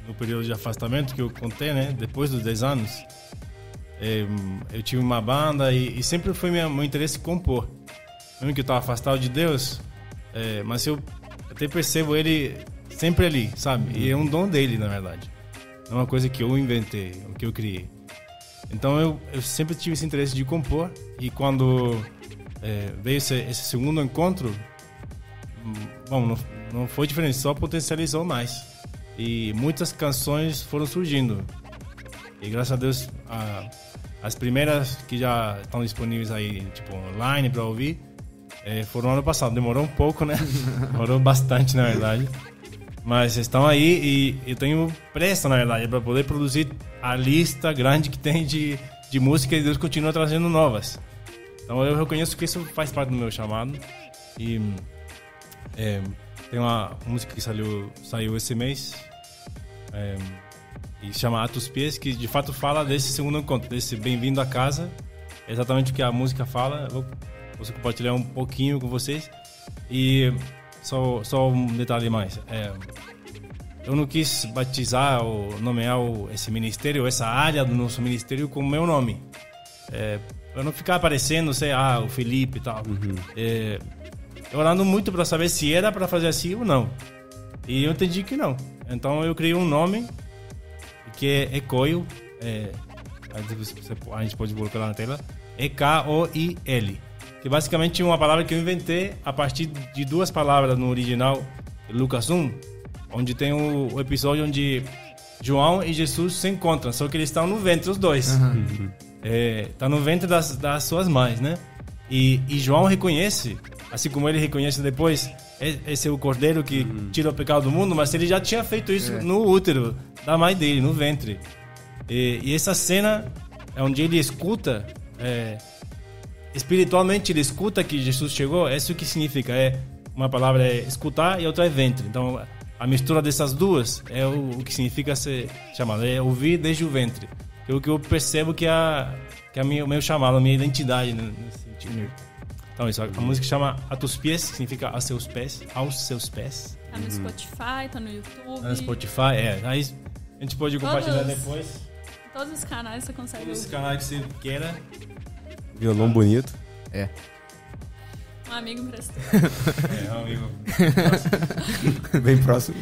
S3: no período de afastamento que eu contei, né? Depois dos 10 anos, eu tive uma banda e sempre foi meu interesse compor. Mesmo que eu estava afastado de Deus, mas eu até percebo ele sempre ali, sabe? E é um dom dele, na verdade. Não é uma coisa que eu inventei, o que eu criei. Então eu sempre tive esse interesse de compor. E quando veio esse segundo encontro, bom, não foi diferente, só potencializou mais. E muitas canções foram surgindo. E graças a Deus, as primeiras que já estão disponíveis aí, tipo, online para ouvir, foram ano passado. Demorou um pouco, né? Demorou bastante, na verdade. Mas estão aí e eu tenho pressa, na verdade, para poder produzir a lista grande que tem de música e Deus continua trazendo novas. Então eu reconheço que isso faz parte do meu chamado. E tem uma música que saiu esse mês e chama A Tus Pies, que de fato fala desse segundo encontro, desse bem-vindo a casa. É exatamente o que a música fala. Eu vou compartilhar um pouquinho com vocês. E só um detalhe mais. Eu não quis batizar ou nomear esse ministério, essa área do nosso ministério com o meu nome. Para não ficar aparecendo, o Felipe e tal. Orando muito para saber se era para fazer assim ou não. E eu entendi que não. Então eu criei um nome que é Ekoil. A gente pode colocar lá na tela. E-K-O-I-L. Que basicamente é uma palavra que eu inventei a partir de duas palavras no original, Lucas 1, onde tem o episódio onde João e Jesus se encontram, só que eles estão no ventre, os dois. Tá no ventre das suas mães, né? E João reconhece, assim como ele reconhece depois, esse é o cordeiro que tira o pecado do mundo, mas ele já tinha feito isso no útero da mãe dele, no ventre. E essa cena é onde ele escuta... espiritualmente ele escuta que Jesus chegou. É isso que significa, uma palavra é escutar e outra é ventre. Então a mistura dessas duas é o que significa ser chamado, é ouvir desde o ventre. É o que eu percebo que é o meu chamado, a minha identidade nesse sentido. Então isso, a música chama A Tus Pies, que significa aos seus pés. Tá
S4: no Spotify, tá no YouTube.
S3: Tá no Spotify, aí a gente pode compartilhar depois.
S4: Todos os canais você consegue
S3: Todos os
S4: ouvir.
S3: canais que você queira.
S1: Violão bonito.
S4: Um amigo emprestou.
S3: Um amigo.
S1: Bem próximo.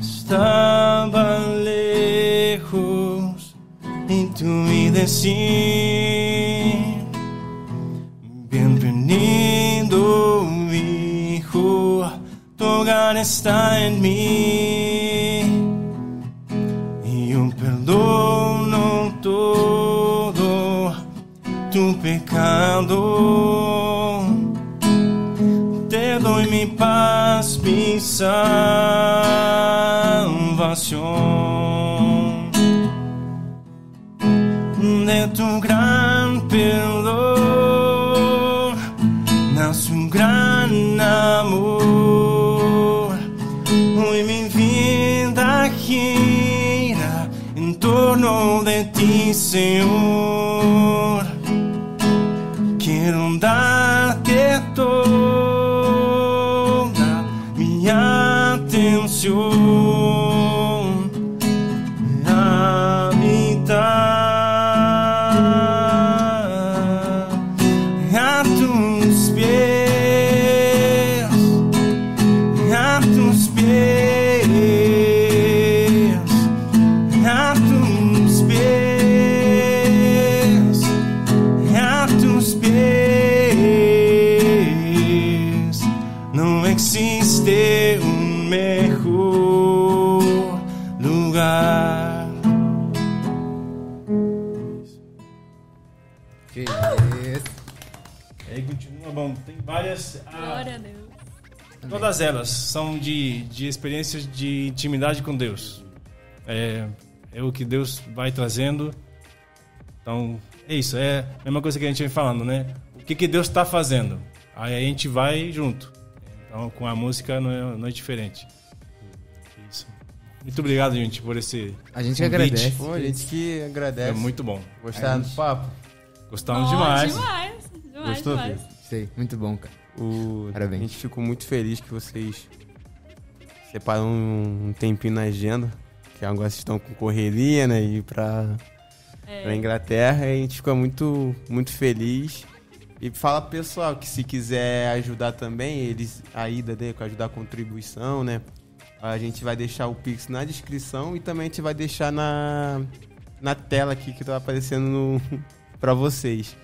S3: Estava lejos e tu me decís bienvenido, hijo, tu hogar está en mí y yo perdono todo tu pecado, te doy mi paz, mi salvación, de tu gran perdón nace un gran amor. Hoy mi vida gira en torno de ti, Señor. Quiero darte toda mi atención, habitar a tus pies, a tus pies, a tus pies. existe un mejor lugar.
S2: Que isso.
S3: Aí continua bom. Tem várias.
S4: Glória a Deus.
S3: Todas elas são de experiências de intimidade com Deus. É o que Deus vai trazendo. Então, é isso. É a mesma coisa que a gente vem falando, né? O que Deus está fazendo? Aí a gente vai junto. Então, com a música não é diferente. Isso. Muito obrigado, gente, por esse
S2: A gente que
S3: convite.
S2: agradece.
S1: Pô, a gente que agradece.
S3: É muito bom.
S1: Gostaram do papo?
S3: Gostamos
S4: Ó,
S3: demais.
S4: Demais.
S1: Gostou,
S4: Demais.
S2: Sei, muito bom, cara. Parabéns.
S1: A gente ficou muito feliz que vocês separaram um tempinho na agenda, que agora vocês estão com correria, né, e ir pra Inglaterra, e a gente ficou muito, muito feliz. E fala pro pessoal que se quiser ajudar também, eles, a ida dele, ajudar a contribuição, né, a gente vai deixar o Pix na descrição e também a gente vai deixar na tela aqui que tá aparecendo pra vocês.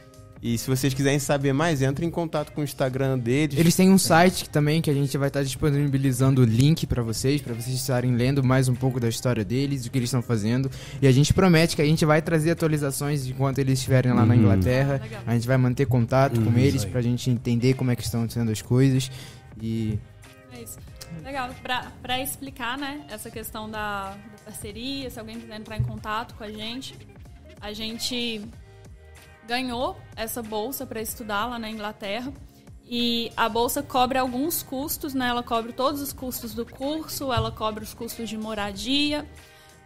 S1: E se vocês quiserem saber mais, entre em contato com o Instagram deles.
S2: Eles têm um site também que a gente vai estar disponibilizando o link pra vocês estarem lendo mais um pouco da história deles, do que eles estão fazendo. E a gente promete que a gente vai trazer atualizações enquanto eles estiverem lá na Inglaterra.
S4: Legal.
S2: A gente vai manter contato com eles pra gente entender como é que estão sendo as coisas. E
S4: É isso. Legal. Pra explicar, né, essa questão da parceria, se alguém quiser entrar em contato com a gente ganhou essa bolsa para estudar lá na Inglaterra e a bolsa cobre alguns custos, né? Ela cobre todos os custos do curso, ela cobre os custos de moradia,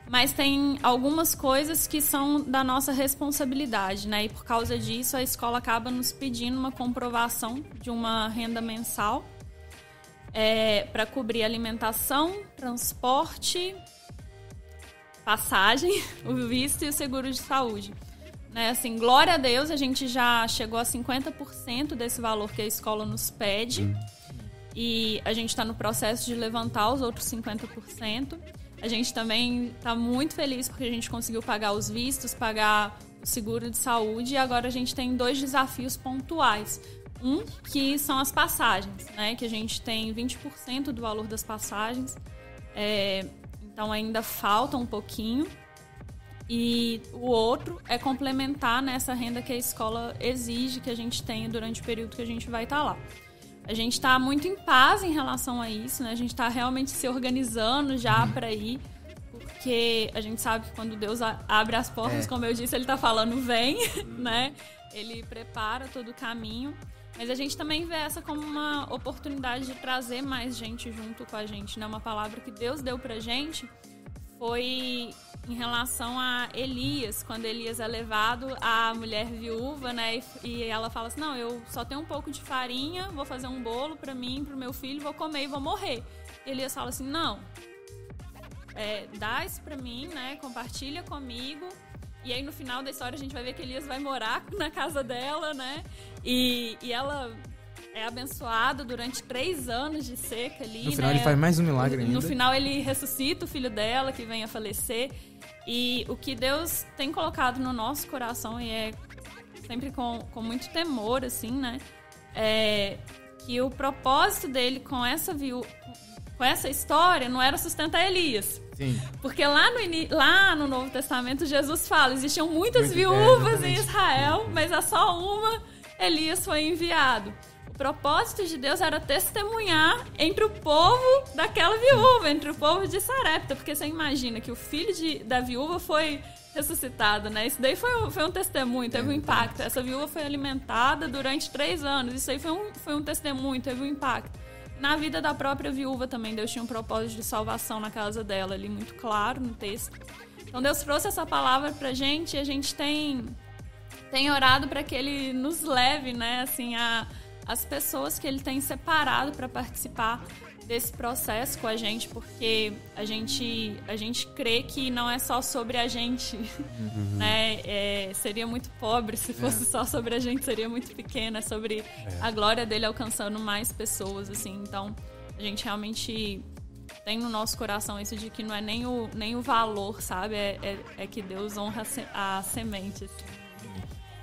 S4: mas tem algumas coisas que são da nossa responsabilidade, né? E por causa disso a escola acaba nos pedindo uma comprovação de uma renda mensal para cobrir alimentação, transporte, passagem, o visto e o seguro de saúde. Né, assim, glória a Deus, a gente já chegou a 50% desse valor que a escola nos pede. E a gente está no processo de levantar os outros 50%. A gente também está muito feliz porque a gente conseguiu pagar os vistos, pagar o seguro de saúde. E agora a gente tem 2 desafios pontuais. Um, que são as passagens, né? Que a gente tem 20% do valor das passagens. Então ainda falta um pouquinho. E o outro é complementar nessa renda que a escola exige que a gente tenha durante o período que a gente vai estar lá. A gente está muito em paz em relação a isso, né? A gente está realmente se organizando já para ir, porque a gente sabe que quando Deus abre as portas, como eu disse, Ele está falando vem, né? Ele prepara todo o caminho. Mas a gente também vê essa como uma oportunidade de trazer mais gente junto com a gente, né? Uma palavra que Deus deu pra gente foi em relação a Elias, quando Elias é levado à mulher viúva, né? E ela fala assim, não, eu só tenho um pouco de farinha, vou fazer um bolo pra mim, pro meu filho, vou comer e vou morrer. E Elias fala assim, não, dá isso pra mim, né? Compartilha comigo. E aí no final da história a gente vai ver que Elias vai morar na casa dela, né? E ela é abençoada durante 3 anos de seca ali,
S2: no final
S4: né?
S2: ele faz mais um milagre ainda.
S4: No final ele ressuscita o filho dela que vem a falecer. E o que Deus tem colocado no nosso coração, e é sempre com muito temor, assim, né? É que o propósito dele com essa história não era sustentar Elias.
S2: Sim.
S4: Porque lá no Novo Testamento Jesus fala, existiam muitas viúvas em Israel, mas a só uma Elias foi enviado. O propósito de Deus era testemunhar entre o povo daquela viúva, entre o povo de Sarepta, porque você imagina que o filho da viúva foi ressuscitado, né? Isso daí foi um testemunho, teve um impacto. Essa viúva foi alimentada durante 3 anos, isso aí foi um testemunho, teve um impacto. Na vida da própria viúva também, Deus tinha um propósito de salvação na casa dela, ali muito claro no texto. Então Deus trouxe essa palavra pra gente e a gente tem orado para que Ele nos leve, né, assim, as pessoas que Ele tem separado para participar desse processo com a gente, porque a gente crê que não é só sobre a gente, né? Seria muito pobre se fosse só sobre a gente, seria muito pequeno, é sobre a glória dele alcançando mais pessoas, assim. Então, a gente realmente tem no nosso coração isso de que não é nem o valor, sabe? É que Deus honra a semente, assim.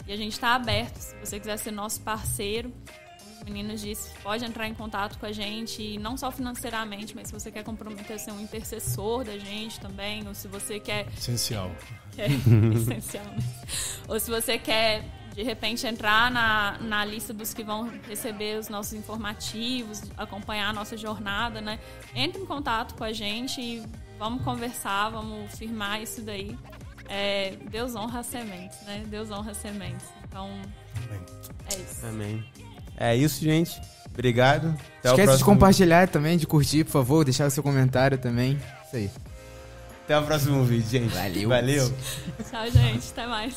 S4: E a gente está aberto, se você quiser ser nosso parceiro, meninos disse, pode entrar em contato com a gente, e não só financeiramente, mas se você quer comprometer, ser um intercessor da gente também, ou se você quer...
S3: Essencial.
S4: Essencial, né? Ou se você quer, de repente, entrar na lista dos que vão receber os nossos informativos, acompanhar a nossa jornada, né? Entre em contato com a gente e vamos conversar, vamos firmar isso daí. Deus honra as sementes, né? Deus honra as sementes. Então, é isso.
S1: Amém. É isso, gente. Obrigado. Até
S2: Esquece de compartilhar também, de curtir, por favor, deixar o seu comentário também. Isso aí.
S1: Até o próximo vídeo, gente.
S2: Valeu.
S1: Valeu.
S4: Tchau, gente. Até mais.